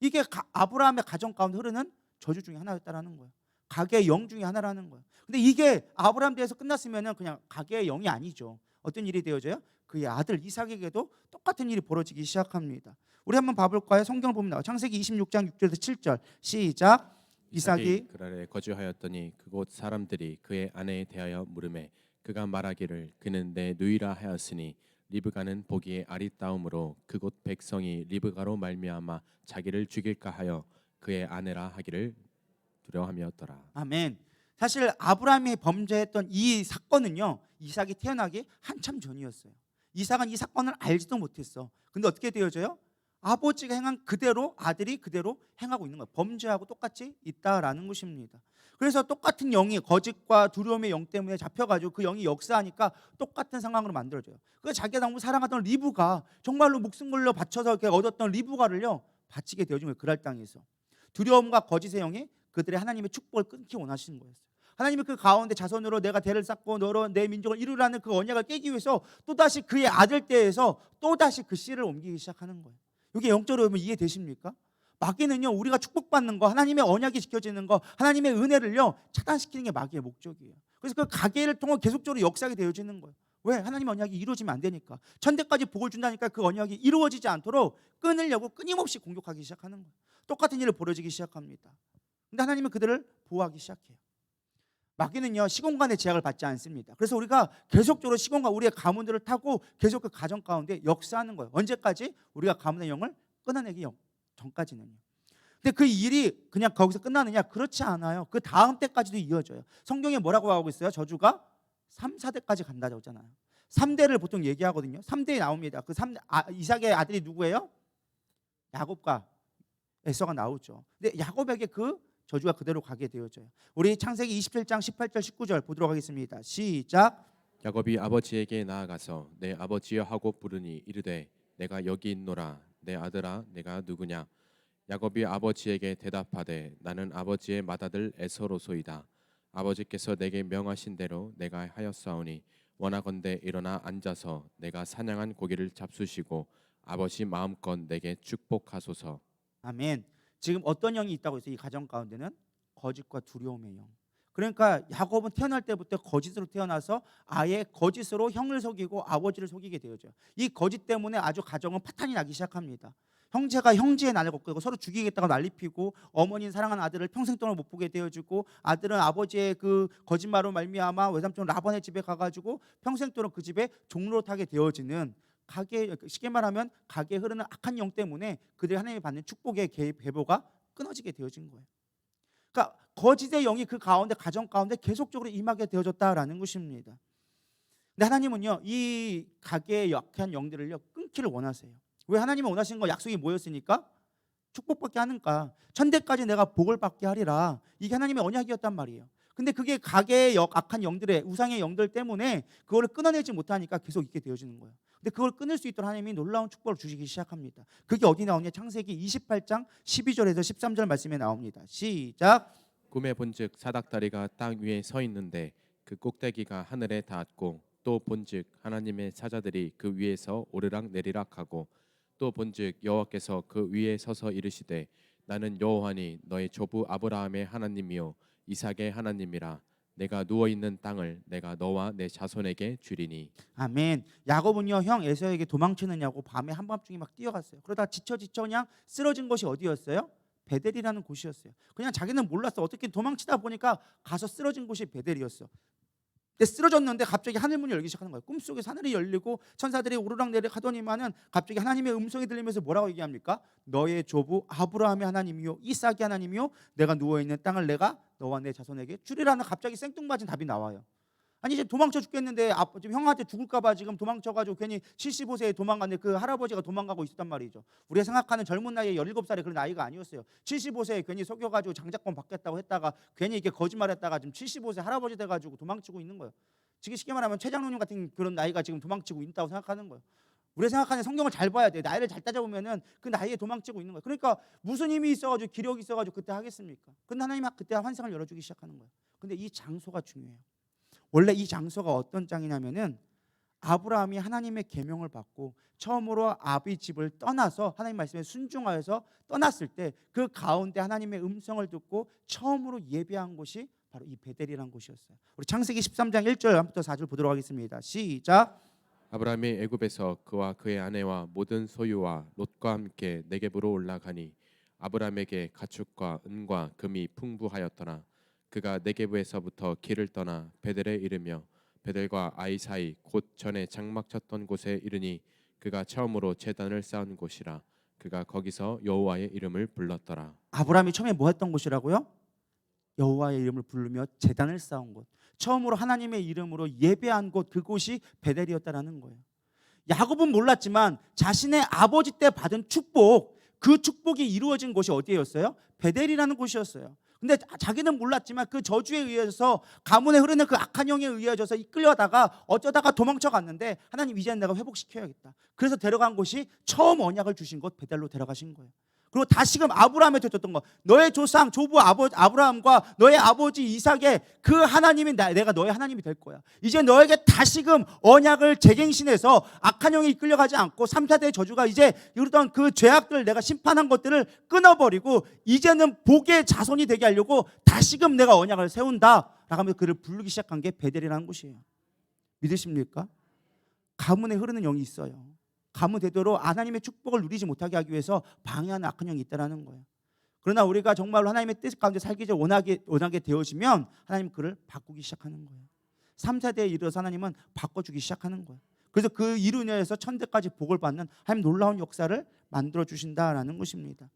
이게 아브라함의 가정 가운데 흐르는 저주 중에 하나였다라는 거예요. 가계의 영 중에 하나라는 거예요. 근데 이게 아브라함 대에서 끝났으면 그냥 가계의 영이 아니죠. 어떤 일이 되어져요? 그의 아들 이삭에게도 똑같은 일이 벌어지기 시작합니다. 우리 한번 봐볼까요? 성경을 보면 나와요. 창세기 26장 6절에서 7절 시작. 이삭이 그랄에 거주하였더니 그곳 사람들이 그의 아내에 대하여 물으매 그가 말하기를 그는 내 누이라 하였으니 리브가는 보기에 아리따움으로 그곳 백성이 리브가로 말미암아 자기를 죽일까 하여 그의 아내라 하기를 두려워함이었더라. 아멘. 사실 아브라함이 범죄했던 이 사건은요, 이삭이 태어나기 한참 전이었어요. 이삭은 이 사건을 알지도 못했어. 근데 어떻게 되어져요? 아버지가 행한 그대로 아들이 그대로 행하고 있는 거예요. 범죄하고 똑같이 있다라는 것입니다. 그래서 똑같은 영이 거짓과 두려움의 영 때문에 잡혀가지고 그 영이 역사하니까 똑같은 상황으로 만들어져요. 그래서 자기가 너무 사랑하던 리브가 정말로 목숨 걸려 바쳐서 이렇게 얻었던 리브가를요 바치게 되어진 거예요. 그랄 땅에서 두려움과 거짓의 영이 그들의 하나님의 축복을 끊기 원하시는 거였어요. 하나님이 그 가운데 자손으로 내가 대를 쌓고 너로 내 민족을 이루라는 그 언약을 깨기 위해서 또다시 그의 아들 때에서 또다시 그 씨를 옮기기 시작하는 거예요. 이게 영적으로 보면 이해되십니까? 마귀는요 우리가 축복받는 거, 하나님의 언약이 지켜지는 거, 하나님의 은혜를요 차단시키는 게 마귀의 목적이에요. 그래서 그 가계를 통해 계속적으로 역사하게 되어지는 거예요. 왜? 하나님의 언약이 이루어지면 안 되니까. 천대까지 복을 준다니까 그 언약이 이루어지지 않도록 끊으려고 끊임없이 공격하기 시작하는 거예요. 똑같은 일을 벌어지기 시작합니다. 근데 하나님은 그들을 보호하기 시작해요. 마귀는요 시공간의 제약을 받지 않습니다. 그래서 우리가 계속적으로 시공간 우리의 가문들을 타고 계속 그 가정 가운데 역사하는 거예요. 언제까지? 우리가 가문의 영을 끊어내기 전까지는요. 근데 그 일이 그냥 거기서 끝나느냐? 그렇지 않아요. 그 다음 때까지도 이어져요. 성경에 뭐라고 하고 있어요? 저주가 3, 4대까지 간다고 했잖아요. 3대를 보통 얘기하거든요. 3대에 나옵니다. 그 이삭의 아들이 누구예요? 야곱과 에서가 나오죠. 근데 야곱에게 그 저주가 그대로 가게 되어져요. 우리 창세기 27장 18절 19절 보도록 하겠습니다. 시작. 야곱이 아버지에게 나아가서 내 아버지여 하고 부르니 이르되 내가 여기 있노라. 내 아들아 내가 누구냐? 야곱이 아버지에게 대답하되 나는 아버지의 맏아들 에서로소이다. 아버지께서 내게 명하신 대로 내가 하였사오니 원하건대 일어나 앉아서 내가 사냥한 고기를 잡수시고 아버지 마음껏 내게 축복하소서. 아멘. 지금 어떤 영이 있다고 했어요? 이 가정 가운데는 거짓과 두려움의 영. 그러니까 야곱은 태어날 때부터 거짓으로 태어나서 아예 거짓으로 형을 속이고 아버지를 속이게 되어져요. 이 거짓 때문에 아주 가정은 파탄이 나기 시작합니다. 형제가 형제의 난을 걷고 서로 죽이겠다고 난리피고 어머니는 사랑하는 아들을 평생 동안 못 보게 되어지고 아들은 아버지의 그 거짓말로 말미암아 외삼촌 라반의 집에 가가지고 평생 동안 그 집에 종로로 타게 되어지는 가게, 쉽게 말하면 가게에 흐르는 악한 영 때문에 그들이 하나님이 받는 축복의 배보가 끊어지게 되어진 거예요. 그러니까 거짓의 영이 그 가운데 가정 가운데 계속적으로 임하게 되어졌다라는 것입니다. 근데 하나님은요 이 가게의 약한 영들을요 끊기를 원하세요. 왜? 하나님은 원하시는 거 약속이 뭐였으니까? 축복받게 하는가. 천대까지 내가 복을 받게 하리라. 이게 하나님의 언약이었단 말이에요. 근데 그게 가게의 악한 영들의 우상의 영들 때문에 그거를 끊어내지 못하니까 계속 있게 되어지는 거예요. 근데 그걸 끊을 수 있도록 하나님이 놀라운 축복을 주시기 시작합니다. 그게 어디 나오냐? 창세기 28장 12절에서 13절 말씀에 나옵니다. 시작. 꿈에 본즉 사닥다리가 땅 위에 서 있는데 그 꼭대기가 하늘에 닿았고 또 본즉 하나님의 사자들이 그 위에서 오르락 내리락 하고 또 본즉 여호와께서 그 위에 서서 이르시되 나는 여호와니 너의 조부 아브라함의 하나님이요 이삭의 하나님이라. 내가 누워 있는 땅을 내가 너와 내 자손에게 주리니. 아멘. 야곱은요 형 에서에게 도망치느냐고 밤에 한밤중에 막 뛰어갔어요. 그러다 지쳐 그냥 쓰러진 곳이 어디였어요? 베델이라는 곳이었어요. 그냥 자기는 몰랐어. 어떻게 도망치다 보니까 가서 쓰러진 곳이 베델이었어. 근데 쓰러졌는데 갑자기 하늘문이 열리기 시작하는 거예요. 꿈속에 하늘이 열리고 천사들이 오르락내리락 하더니만은 갑자기 하나님의 음성이 들리면서 뭐라고 얘기합니까? 너의 조부 아브라함의 하나님이요 이삭의 하나님이요 내가 누워있는 땅을 내가 너와 내 자손에게 주리라는 갑자기 생뚱맞은 답이 나와요. 아니 이제 도망쳐 죽겠는데 지금 형한테 죽을까 봐 지금 도망쳐가지고 괜히 75세에 도망갔는데 그 할아버지가 도망가고 있었단 말이죠. 우리가 생각하는 젊은 나이에 17살의 그런 나이가 아니었어요. 75세에 괜히 속여가지고 장자권 받겠다고 했다가 괜히 이렇게 거짓말했다가 지금 75세 할아버지 돼가지고 도망치고 있는 거예요. 지금 쉽게 말하면 최장로님 같은 그런 나이가 지금 도망치고 있다고 생각하는 거예요. 우리가 생각하는 성경을 잘 봐야 돼. 나이를 잘 따져보면은 그 나이에 도망치고 있는 거예요. 그러니까 무슨 힘이 있어가지고 기력이 있어가지고 그때 하겠습니까? 근데 하나님이 그때 환상을 열어주기 시작하는 거예요. 근데 이 장소가 중요해요. 원래 이 장소가 어떤 장이냐면은 아브라함이 하나님의 계명을 받고 처음으로 아비 집을 떠나서 하나님 말씀에 순종하여서 떠났을 때 그 가운데 하나님의 음성을 듣고 처음으로 예배한 곳이 바로 이 베델이라는 곳이었어요. 우리 창세기 13장 1절부터 4절 보도록 하겠습니다. 시작. 아브라함이 애굽에서 그와 그의 아내와 모든 소유와 롯과 함께 네겝으로 올라가니 아브라함에게 가축과 은과 금이 풍부하였더라. 그가 네겝에서부터 길을 떠나 베델에 이르며 베델과 아이 사이 곧 전에 장막 쳤던 곳에 이르니 그가 처음으로 제단을 쌓은 곳이라. 그가 거기서 여호와의 이름을 불렀더라. 아브라함이 처음에 뭐 했던 곳이라고요? 여호와의 이름을 부르며 제단을 쌓은 곳. 처음으로 하나님의 이름으로 예배한 곳, 그곳이 베델이었다라는 거예요. 야곱은 몰랐지만 자신의 아버지 때 받은 축복, 그 축복이 이루어진 곳이 어디였어요? 베델이라는 곳이었어요. 근데 자기는 몰랐지만 그 저주에 의해서 가문에 흐르는 그 악한 영에 의해져서 이끌려다가 어쩌다가 도망쳐 갔는데 하나님 이제는 내가 회복시켜야겠다. 그래서 데려간 곳이 처음 언약을 주신 곳 베델로 데려가신 거예요. 그리고 다시금 아브라함한테 줬던 거, 너의 조상 조부 아브라함과 너의 아버지 이삭의 그 하나님이 내가 너의 하나님이 될 거야. 이제 너에게 다시금 언약을 재갱신해서 악한 영에 이끌려가지 않고 3, 4대의 저주가 이제 이르던 그 죄악들을 내가 심판한 것들을 끊어버리고 이제는 복의 자손이 되게 하려고 다시금 내가 언약을 세운다 라고 하면서 그를 부르기 시작한 게 베델이라는 곳이에요. 믿으십니까? 가문에 흐르는 영이 있어요. 가문 대대로 하나님의 축복을 누리지 못하게 하기 위해서 방해하는 악한 영이 있다는 거예요. 그러나 우리가 정말로 하나님의 뜻 가운데 살기 전 원하게 되어지면 하나님 그를 바꾸기 시작하는 거예요. 3, 4대에 이르러서 하나님은 바꿔주기 시작하는 거예요. 그래서 그 이로 인해서 천대까지 복을 받는 하나님 놀라운 역사를 만들어 주신다라는 것입니다.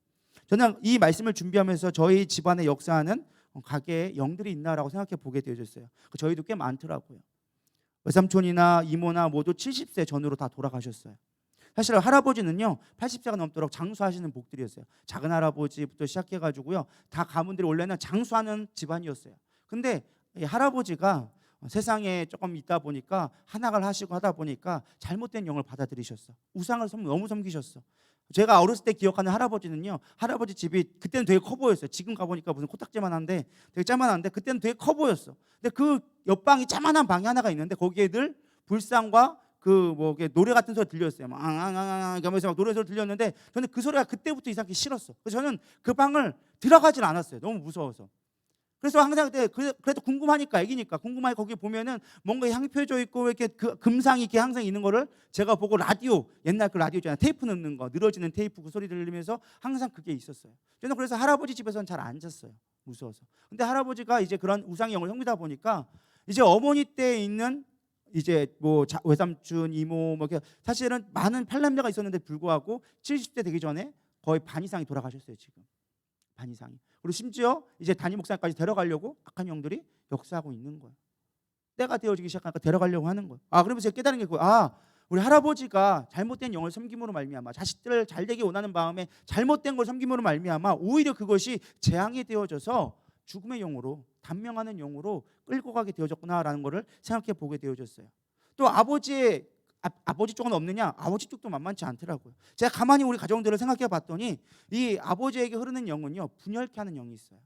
저는 이 말씀을 준비하면서 저희 집안에 역사하는 가게에 영들이 있나라고 생각해 보게 되어졌어요. 저희도 꽤 많더라고요. 외삼촌이나 이모나 모두 70세 전후로 다 돌아가셨어요. 사실 할아버지는요 80세가 넘도록 장수하시는 복들이었어요. 작은 할아버지부터 시작해가지고요 다 가문들이 원래는 장수하는 집안이었어요. 근데 이 할아버지가 세상에 조금 있다 보니까 한학을 하시고 하다 보니까 잘못된 영을 받아들이셨어. 우상을 너무 섬기셨어. 제가 어렸을 때 기억하는 할아버지는요, 할아버지 집이 그때는 되게 커 보였어요. 지금 가보니까 무슨 코딱지만 한데 되게 짜만한데 그때는 되게 커 보였어. 근데 그 옆방이 짜만한 방이 하나가 있는데 거기에 늘 불상과 그 뭐 노래 같은 소리 들렸어요. 막 앙앙앙앙 하면서 막 노래 소리 들렸는데 저는 그 소리가 그때부터 이상하게 싫었어. 그래서 저는 그 방을 들어가질 않았어요. 너무 무서워서. 그래서 항상 그래도 궁금하니까 애기니까 궁금하게 거기 보면은 뭔가 향이 펴져 있고 이렇게 그 금상이 이렇게 항상 있는 거를 제가 보고 라디오 옛날 그 라디오 있잖아요. 테이프 넣는 거 늘어지는 테이프 그 소리 들리면서 항상 그게 있었어요. 저는 그래서 할아버지 집에서는 잘 안 잤어요. 무서워서. 근데 할아버지가 이제 그런 우상의 영을 섬기다 보니까 이제 어머니 때 있는 이제 뭐 외삼촌 이모 뭐 사실은 많은 팔남자가 있었는데 불구하고 70대 되기 전에 거의 반 이상이 돌아가셨어요. 지금 반 이상이. 그리고 심지어 이제 담임 목사님까지 데려가려고 악한 영들이 역사하고 있는 거예요. 때가 되어지기 시작하니까 데려가려고 하는 거예요. 그러면서 제가 깨달은 게 우리 할아버지가 잘못된 영을 섬김으로 말미암아 자식들을 잘되게 원하는 마음에 잘못된 걸 섬김으로 말미암아 오히려 그것이 재앙이 되어져서 죽음의 영으로 단명하는 영으로 끌고 가게 되어졌구나라는 것을 생각해 보게 되어졌어요. 또 아버지 쪽은 없느냐? 아버지 쪽도 만만치 않더라고요. 제가 가만히 우리 가정들을 생각해 봤더니 이 아버지에게 흐르는 영은요 분열케 하는 영이 있어요.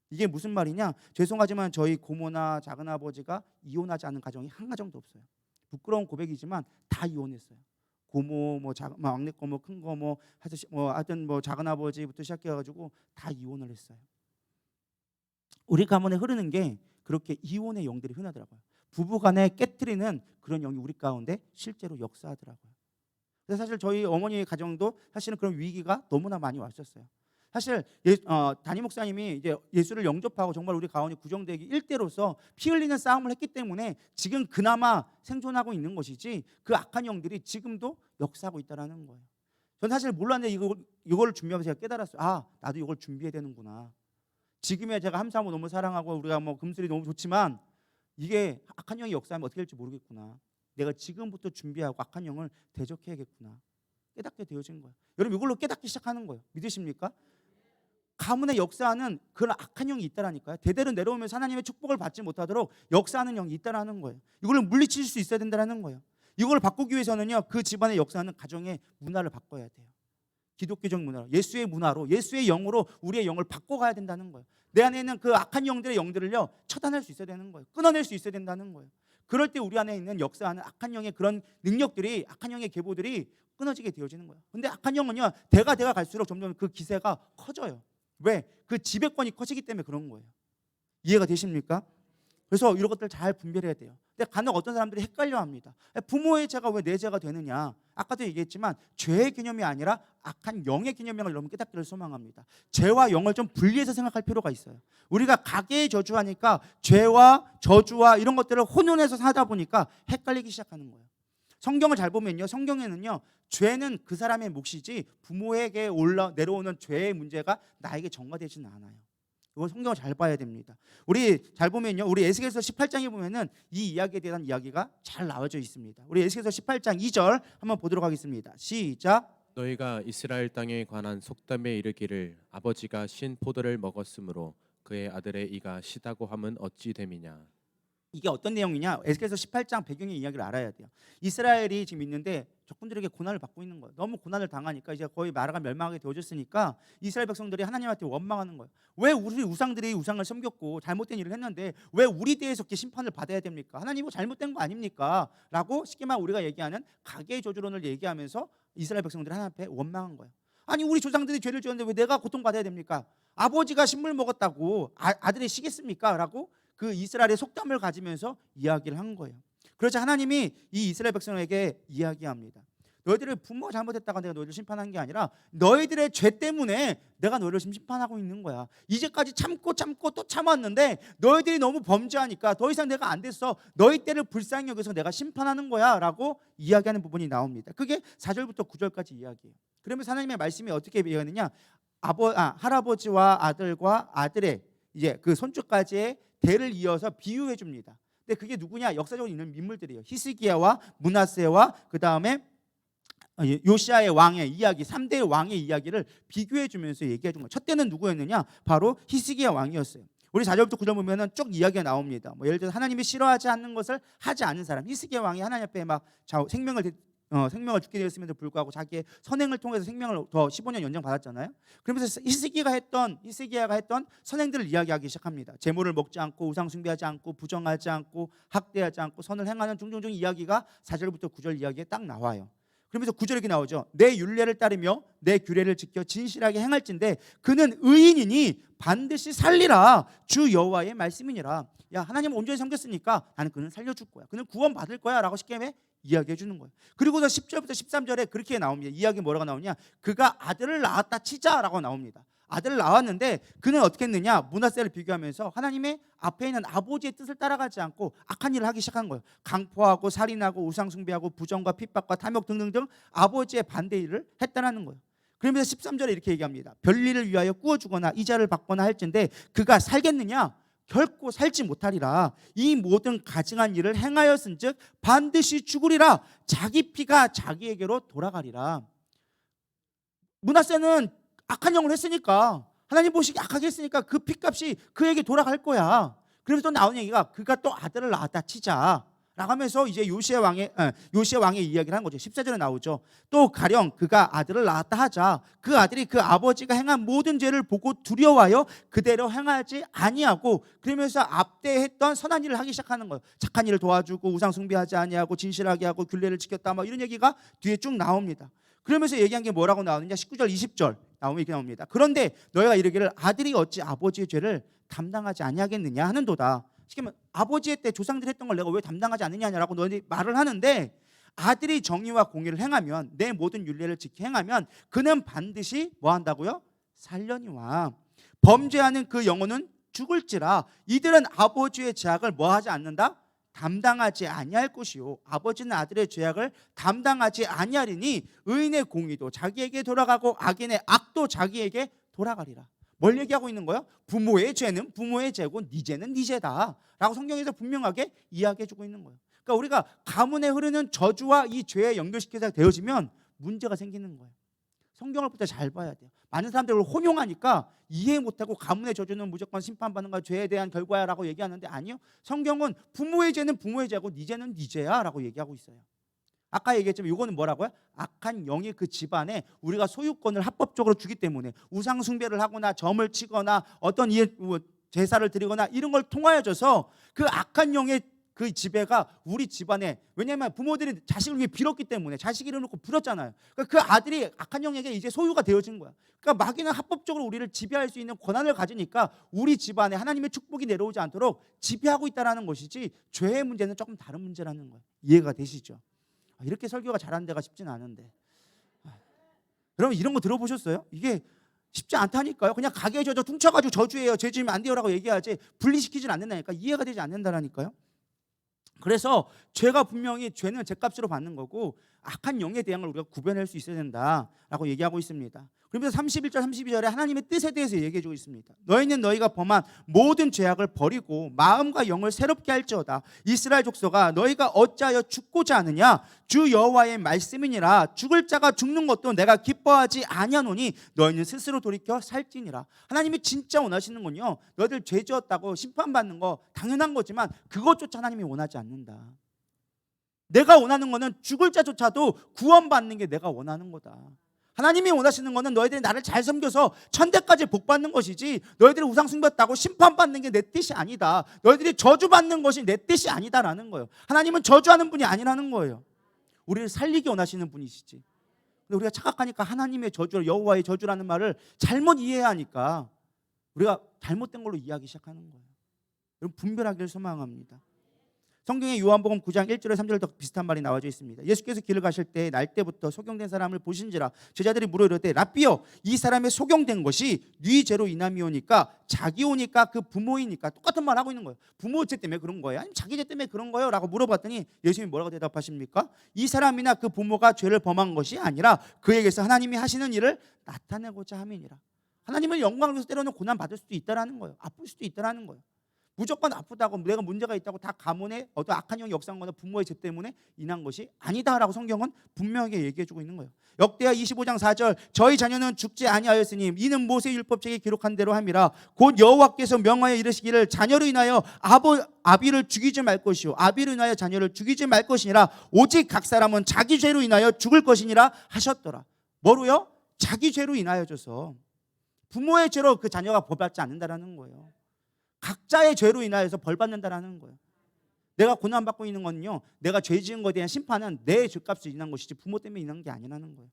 이게 무슨 말이냐? 죄송하지만 저희 고모나 작은 아버지가 이혼하지 않은 가정이 한 가정도 없어요. 부끄러운 고백이지만 다 이혼했어요. 고모 뭐 막내 고모 큰 고모 하여튼 뭐 작은 아버지부터 시작해가지고 다 이혼을 했어요. 우리 가문에 흐르는 게 그렇게 이혼의 영들이 흔하더라고요. 부부간에 깨트리는 그런 영이 우리 가운데 실제로 역사하더라고요. 그래서 사실 저희 어머니의 가정도 사실은 그런 위기가 너무나 많이 왔었어요. 사실 담임 목사님이 이제 예수를 영접하고 정말 우리 가문이 구정되기 일대로서 피 흘리는 싸움을 했기 때문에 지금 그나마 생존하고 있는 것이지 그 악한 영들이 지금도 역사하고 있다는 거예요. 전 사실 몰랐는데 이걸 준비하면서 제가 깨달았어요. 나도 이걸 준비해야 되는구나. 지금의 제가 함사모 너무 사랑하고 우리가 뭐 금슬이 너무 좋지만 이게 악한 영이 역사하면 어떻게 될지 모르겠구나. 내가 지금부터 준비하고 악한 영을 대적해야겠구나. 깨닫게 되어진 거예요. 여러분 이걸로 깨닫기 시작하는 거예요. 믿으십니까? 가문의 역사하는 그런 악한 영이 있다라니까요. 대대로 내려오면서 하나님의 축복을 받지 못하도록 역사하는 영이 있다라는 거예요. 이걸로 물리칠 수 있어야 된다라는 거예요. 이걸 바꾸기 위해서는요 그 집안의 역사하는 가정의 문화를 바꿔야 돼요. 기독교적 문화, 예수의 문화로, 예수의 영으로 우리의 영을 바꿔가야 된다는 거예요. 내 안에 있는 그 악한 영들의 영들을요 처단할 수 있어야 되는 거예요. 끊어낼 수 있어야 된다는 거예요. 그럴 때 우리 안에 있는 역사하는 악한 영의 그런 능력들이, 악한 영의 계보들이 끊어지게 되어지는 거예요. 근데 악한 영은요 대가 갈수록 점점 그 기세가 커져요. 왜? 그 지배권이 커지기 때문에 그런 거예요. 이해가 되십니까? 그래서 이런 것들 잘 분별해야 돼요. 근데 간혹 어떤 사람들이 헷갈려합니다. 부모의 죄가 왜 내 죄가 되느냐? 아까도 얘기했지만 죄의 개념이 아니라 악한 영의 개념이라고 여러분 깨닫기를 소망합니다. 죄와 영을 좀 분리해서 생각할 필요가 있어요. 우리가 가계에 저주하니까 죄와 저주와 이런 것들을 혼용해서 사다 보니까 헷갈리기 시작하는 거예요. 성경을 잘 보면요, 성경에는요 죄는 그 사람의 몫이지 부모에게 내려오는 죄의 문제가 나에게 전가되지는 않아요. 이거 성경을 잘 봐야 됩니다. 우리 잘 보면요, 우리 에스겔서 18장에 보면은 이 이야기에 대한 이야기가 잘 나와져 있습니다. 우리 에스겔서 18장 2절 한번 보도록 하겠습니다. 시작. 너희가 이스라엘 땅에 관한 속담에 이르기를 아버지가 신 포도를 먹었으므로 그의 아들의 이가 시다고 함은 어찌 됨이냐. 이게 어떤 내용이냐? 에스겔서 18장 배경의 이야기를 알아야 돼요. 이스라엘이 지금 있는데 적군들에게 고난을 받고 있는 거예요. 너무 고난을 당하니까 이제 거의 나라가 멸망하게 되어졌으니까 이스라엘 백성들이 하나님한테 원망하는 거예요. 왜 우리 우상들이 우상을 섬겼고 잘못된 일을 했는데 왜 우리 대해서 이렇게 심판을 받아야 됩니까? 하나님 이거 잘못된 거 아닙니까? 라고 쉽게 말 우리가 얘기하는 가계의 저주론을 얘기하면서 이스라엘 백성들이 하나님 앞에 원망한 거예요. 아니 우리 조상들이 죄를 지었는데 왜 내가 고통받아야 됩니까? 아버지가 신물 먹었다고 아들이 시겠습니까? 라고 그 이스라엘의 속담을 가지면서 이야기를 한 거예요. 그래서 하나님이 이 이스라엘 백성에게 이야기합니다. 너희들의 부모가 잘못했다가 내가 너희를 심판한 게 아니라 너희들의 죄 때문에 내가 너희를 지금 심판하고 있는 거야. 이제까지 참고 또 참았는데 너희들이 너무 범죄하니까 더 이상 내가 안 됐어. 너희 때를 불쌍히 여겨서 내가 심판하는 거야 라고 이야기하는 부분이 나옵니다. 그게 4절부터 9절까지 이야기예요. 그러면서 하나님의 말씀이 어떻게 이야기하느냐, 할아버지와 아들과 아들의 이제 그 손주까지의 대를 이어서 비유해 줍니다. 근데 그게 누구냐? 역사적으로 있는 인물들이에요. 히스기야와 므낫세와 그 다음에 요시아의 왕의 이야기, 3대 왕의 이야기를 비교해 주면서 얘기해 준 거예요. 첫 때는 누구였느냐? 바로 히스기야 왕이었어요. 우리 4절부터 9절 보면은 쭉 이야기가 나옵니다. 뭐 예를 들어 하나님이 싫어하지 않는 것을 하지 않는 사람. 히스기야 왕이 하나님 앞에 막 생명을 죽게 되었음에도 불구하고 자기의 선행을 통해서 생명을 더 15년 연장 받았잖아요. 그러면서 히스기야가 했던 선행들을 이야기하기 시작합니다. 제물을 먹지 않고 우상 숭배하지 않고 부정하지 않고 학대하지 않고 선을 행하는 종종 이야기가 4절부터 9절 이야기에 딱 나와요. 그러면서 9절에 이렇게 나오죠. 내 율례를 따르며 내 규례를 지켜 진실하게 행할진대 그는 의인이니 반드시 살리라. 주 여호와의 말씀이니라. 야, 하나님은 온전히 섬겼으니까 나는 그는 살려줄 거야. 그는 구원 받을 거야 라고 쉽게 이야기해 주는 거예요. 그리고서 10절부터 13절에 그렇게 나옵니다. 이야기 뭐라고 나오냐? 그가 아들을 낳았다 치자 라고 나옵니다. 아들을 낳았는데 그는 어떻게 했느냐? 므낫세를 비교하면서 하나님의 앞에 있는 아버지의 뜻을 따라가지 않고 악한 일을 하기 시작한 거예요. 강포하고 살인하고 우상숭배하고 부정과 핍박과 탐욕 등등등 아버지의 반대 일을 했다는 거예요. 그러면서 13절에 이렇게 얘기합니다. 별일을 위하여 꾸어주거나 이자를 받거나 할진대 그가 살겠느냐? 결코 살지 못하리라. 이 모든 가증한 일을 행하였은즉 반드시 죽으리라. 자기 피가 자기에게로 돌아가리라. 므낫세는 악한 영을 했으니까 하나님 보시기 악하게 했으니까 그 피값이 그에게 돌아갈 거야. 그래서 또 나온 얘기가 그가 또 아들을 낳았다 치자 라고 하면서 이제 요시야 왕의 이야기를 한 거죠. 14절에 나오죠. 또 가령 그가 아들을 낳았다 하자 그 아들이 그 아버지가 행한 모든 죄를 보고 두려워하여 그대로 행하지 아니하고 그러면서 앞대했던 선한 일을 하기 시작하는 거예요. 착한 일을 도와주고 우상 숭배하지 아니하고 진실하게 하고 규례를 지켰다 뭐 이런 얘기가 뒤에 쭉 나옵니다. 그러면서 얘기한 게 뭐라고 나오느냐? 19절 20절 나오면 이렇게 나옵니다. 그런데 너희가 이르기를 아들이 어찌 아버지의 죄를 담당하지 아니하겠느냐 하는도다. 시키면 아버지의 때 조상들이 했던 걸 내가 왜 담당하지 않느냐라고 너희들이 말을 하는데 아들이 정의와 공의를 행하면 내 모든 율례를 지켜 행하면 그는 반드시 뭐 한다고요? 살려니와 범죄하는 그 영혼은 죽을지라. 이들은 아버지의 죄악을 뭐 하지 않는다? 담당하지 아니할 것이요 아버지는 아들의 죄악을 담당하지 아니하리니 의인의 공의도 자기에게 돌아가고 악인의 악도 자기에게 돌아가리라. 뭘 얘기하고 있는 거예요? 부모의 죄는 부모의 죄고 네 죄는 네 죄다 라고 성경에서 분명하게 이야기해주고 있는 거예요. 그러니까 우리가 가문에 흐르는 저주와 이 죄에 연결시켜서 되어지면 문제가 생기는 거예요. 성경을 볼 때 잘 봐야 돼요. 많은 사람들을 혼용하니까 이해 못하고 가문의 저주는 무조건 심판받는 거야, 죄에 대한 결과야 라고 얘기하는데 아니요. 성경은 부모의 죄는 부모의 죄고 네 죄는 네 죄야 라고 얘기하고 있어요. 아까 얘기했지만 이거는 뭐라고요? 악한 영이 그 집안에 우리가 소유권을 합법적으로 주기 때문에 우상 숭배를 하거나 점을 치거나 어떤 제사를 드리거나 이런 걸 통하여져서 그 악한 영의 그 지배가 우리 집안에, 왜냐하면 부모들이 자식을 위해 빌었기 때문에 자식 이름 놓고 부렸잖아요. 그러니까 그 아들이 악한 영에게 이제 소유가 되어진 거야. 그러니까 마귀는 합법적으로 우리를 지배할 수 있는 권한을 가지니까 우리 집안에 하나님의 축복이 내려오지 않도록 지배하고 있다는 것이지 죄의 문제는 조금 다른 문제라는 거예요. 이해가 되시죠? 이렇게 설교가 잘하는 데가 쉽지는 않은데. 여러분 이런 거 들어보셨어요? 이게 쉽지 않다니까요. 그냥 가게에 저 퉁쳐가지고 저주예요, 죄 지으면 안 돼요라고 얘기하지 분리시키지는 않는다니까. 이해가 되지 않는다라니까요. 그래서 죄가 분명히 죄는 죄값으로 받는 거고 악한 영에 대한 걸 우리가 구별할 수 있어야 된다라고 얘기하고 있습니다. 그러면서 31절 32절에 하나님의 뜻에 대해서 얘기해 주고 있습니다. 너희는 너희가 범한 모든 죄악을 버리고 마음과 영을 새롭게 할지어다. 이스라엘 족속아, 너희가 어찌하여 죽고자 하느냐? 주 여호와의 말씀이니라. 죽을 자가 죽는 것도 내가 기뻐하지 아니하노니 너희는 스스로 돌이켜 살지니라. 하나님이 진짜 원하시는 건요, 너희들 죄 지었다고 심판받는 거 당연한 거지만 그것조차 하나님이 원하지 않는다. 내가 원하는 거는 죽을 자조차도 구원받는 게 내가 원하는 거다. 하나님이 원하시는 거는 너희들이 나를 잘 섬겨서 천대까지 복받는 것이지, 너희들이 우상 숨겼다고 심판받는 게 내 뜻이 아니다. 너희들이 저주받는 것이 내 뜻이 아니다라는 거예요. 하나님은 저주하는 분이 아니라는 거예요. 우리를 살리기 원하시는 분이시지. 근데 우리가 착각하니까 하나님의 저주, 여호와의 저주라는 말을 잘못 이해하니까 우리가 잘못된 걸로 이해하기 시작하는 거예요. 여러분, 분별하기를 소망합니다. 성경의 요한복음 9장 1절에 3절에 비슷한 말이 나와져 있습니다. 예수께서 길을 가실 때 날 때부터 소경된 사람을 보신지라 제자들이 물어 이르되 라삐여, 이 사람의 소경된 것이 네 죄로 인함이오니까 자기 오니까 그 부모이니까, 똑같은 말 하고 있는 거예요. 부모 죄 때문에 그런 거예요? 아니면 자기 죄 때문에 그런 거예요? 라고 물어봤더니 예수님이 뭐라고 대답하십니까? 이 사람이나 그 부모가 죄를 범한 것이 아니라 그에게서 하나님이 하시는 일을 나타내고자 함이니라. 하나님을 영광을 위해서 때로는 고난 받을 수도 있다라는 거예요. 아플 수도 있다라는 거예요. 무조건 아프다고, 내가 문제가 있다고 다 가문의 어떤 악한 영이 역사한 거나 부모의 죄 때문에 인한 것이 아니다라고 성경은 분명하게 얘기해주고 있는 거예요. 역대하 25장 4절, 저희 자녀는 죽지 아니하였으니 이는 모세 율법책에 기록한 대로 함이라. 곧 여호와께서 명하여 이르시기를 자녀로 인하여 아비를 죽이지 말 것이요 아비로 인하여 자녀를 죽이지 말 것이니라. 오직 각 사람은 자기 죄로 인하여 죽을 것이니라 하셨더라. 뭐로요? 자기 죄로 인하여져서, 부모의 죄로 그 자녀가 벌받지 않는다라는 거예요. 각자의 죄로 인하여서 벌 받는다라는 거예요. 내가 고난받고 있는 건요, 내가 죄 지은 것에 대한 심판은 내 죄값을 인한 것이지 부모 때문에 인한 게 아니라는 거예요.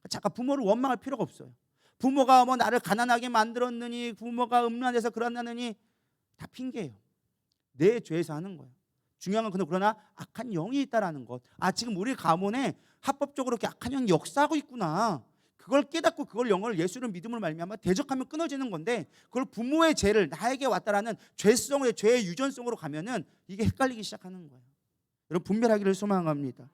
잠깐 부모를 원망할 필요가 없어요. 부모가 뭐 나를 가난하게 만들었느니, 부모가 음란해서 그러느니, 다 핑계예요. 내 죄에서 하는 거예요. 중요한 건 그러나 악한 영이 있다라는 것. 지금 우리 가문에 합법적으로 이렇게 악한 영이 역사하고 있구나. 그걸 깨닫고 그걸 영을 예수를 믿음으로 말미암아 대적하면 끊어지는 건데, 그걸 부모의 죄를 나에게 왔다라는 죄성의 죄의 유전성으로 가면은 이게 헷갈리기 시작하는 거예요. 여러분, 분별하기를 소망합니다.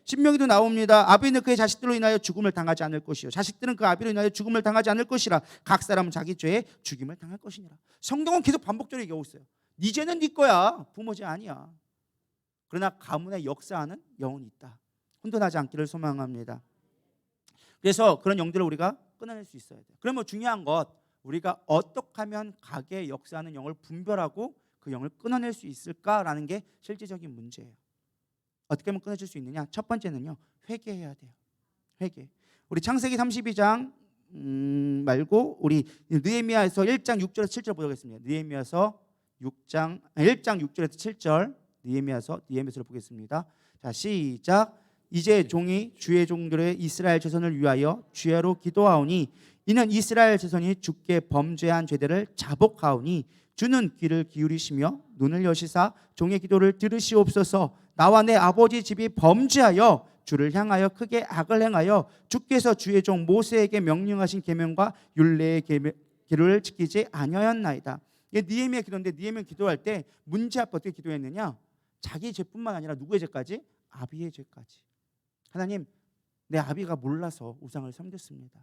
신명기도 나옵니다. 아비는 그의 자식들로 인하여 죽음을 당하지 않을 것이요 자식들은 그 아비로 인하여 죽음을 당하지 않을 것이라. 각 사람은 자기 죄에 죽임을 당할 것이니라. 성경은 계속 반복적으로 얘기하고 있어요. 네 죄는 네 거야. 부모 죄 아니야. 그러나 가문에 역사하는 영은 있다. 혼돈하지 않기를 소망합니다. 그래서 그런 영들을 우리가 끊어낼 수 있어야 돼요. 그러면 중요한 것, 우리가 어떻게 하면 가게에 역사하는 영을 분별하고 그 영을 끊어낼 수 있을까라는 게 실질적인 문제예요. 어떻게 하면 끊어질 수 있느냐? 첫 번째는요, 회개해야 돼요. 회개. 우리 창세기 32장 말고 우리 느헤미야에서 1장 6절에서 7절 보겠습니다. 느헤미야서 1장 6절에서 7절, 느헤미야서를 보겠습니다. 자, 시작. 이제 종이 주의 종들의 이스라엘 자손을 위하여 주야로 기도하오니 이는 이스라엘 자손이 주께 범죄한 죄들을 자복하오니 주는 귀를 기울이시며 눈을 여시사 종의 기도를 들으시옵소서. 나와 내 아버지 집이 범죄하여 주를 향하여 크게 악을 행하여 주께서 주의 종 모세에게 명령하신 계명과 율례의 기록을 지키지 아니하였나이다. 이게 느헤미야 기도인데, 느헤미야 기도할 때 문제 앞에 어떻게 기도했느냐? 자기 죄뿐만 아니라 누구의 죄까지? 아비의 죄까지. 하나님, 내 아비가 몰라서 우상을 섬겼습니다.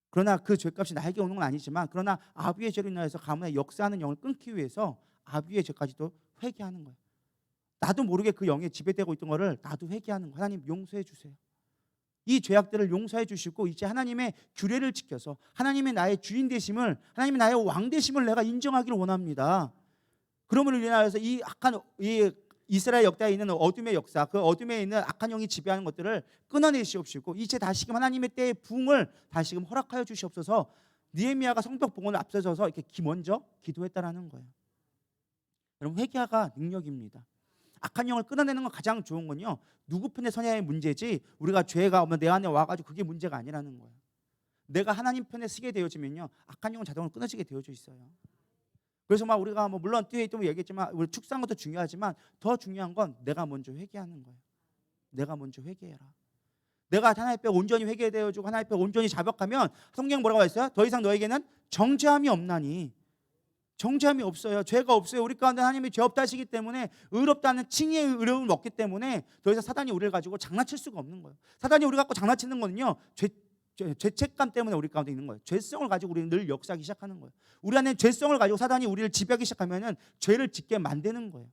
그러나 그 죄값이 나에게 오는 건 아니지만, 그러나 아비의 죄로 인하여서 가문에 역사하는 영을 끊기 위해서 아비의 죄까지도 회개하는 거예요. 나도 모르게 그 영에 지배되고 있던 거를 나도 회개하는 거예요. 하나님, 용서해 주세요. 이 죄악들을 용서해 주시고 이제 하나님의 규례를 지켜서 하나님의 나의 주인 되심을, 하나님의 나의 왕 되심을 내가 인정하기를 원합니다. 그러므로 인하여서 이 악한 이스라엘 역사에 있는 어둠의 역사, 그 어둠에 있는 악한 영이 지배하는 것들을 끊어내시옵시고 이제 다시금 하나님의 때의 부흥을 다시금 허락하여 주시옵소서. 느헤미야가 성벽 봉헌을 앞서서서 이렇게 먼저 기도했다라는 거예요. 여러분, 회개가 능력입니다. 악한 영을 끊어내는 건 가장 좋은 건요, 누구 편의 선야의 문제지 우리가 죄가 오면 내 안에 와가지고 그게 문제가 아니라는 거예요. 내가 하나님 편에 서게 되어지면요, 악한 영은 자동으로 끊어지게 되어져 있어요. 그래서 막 우리가 물론 뒤에 또 얘기했지만 우리 축사한 것도 중요하지만 더 중요한 건 내가 먼저 회개하는 거예요. 내가 먼저 회개해라. 내가 하나님 앞에 온전히 회개되어지고 하나님 앞에 온전히 자복하면 성경 뭐라고 했어요? 더 이상 너에게는 정죄함이 없나니. 정죄함이 없어요. 죄가 없어요. 우리 가운데 하나님이 죄 없다 하시기 때문에 의롭다는 칭의의 의로움을 먹기 때문에 더 이상 사단이 우리를 가지고 장난칠 수가 없는 거예요. 사단이 우리 갖고 장난치는 거는요, 죄책감 때문에 우리 가운데 있는 거예요. 죄성을 가지고 우리는 늘 역사하기 시작하는 거예요. 우리 안에 죄성을 가지고 사단이 우리를 지배하기 시작하면은 죄를 짓게 만드는 거예요.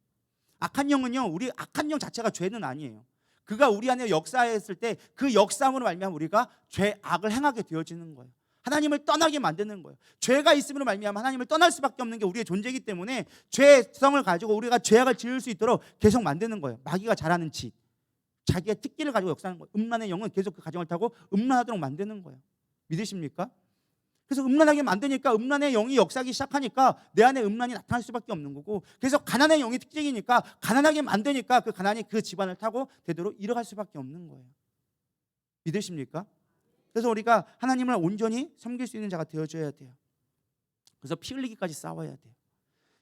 악한 영은요, 우리 악한 영 자체가 죄는 아니에요. 그가 우리 안에 역사했을 때 그 역사함으로 말미암아 우리가 죄악을 행하게 되어지는 거예요. 하나님을 떠나게 만드는 거예요. 죄가 있음으로 말미암아 하나님을 떠날 수밖에 없는 게 우리의 존재이기 때문에 죄성을 가지고 우리가 죄악을 지을 수 있도록 계속 만드는 거예요. 마귀가 잘하는 짓, 자기의 특기를 가지고 역사하는 거예요. 음란의 영은 계속 그 가정을 타고 음란하도록 만드는 거예요. 믿으십니까? 그래서 음란하게 만드니까 음란의 영이 역사하기 시작하니까 내 안에 음란이 나타날 수밖에 없는 거고, 그래서 가난의 영이 특징이니까 가난하게 만드니까 그 가난이 그 집안을 타고 되도록 이뤄갈 수밖에 없는 거예요. 믿으십니까? 그래서 우리가 하나님을 온전히 섬길 수 있는 자가 되어줘야 돼요. 그래서 피 흘리기까지 싸워야 돼요.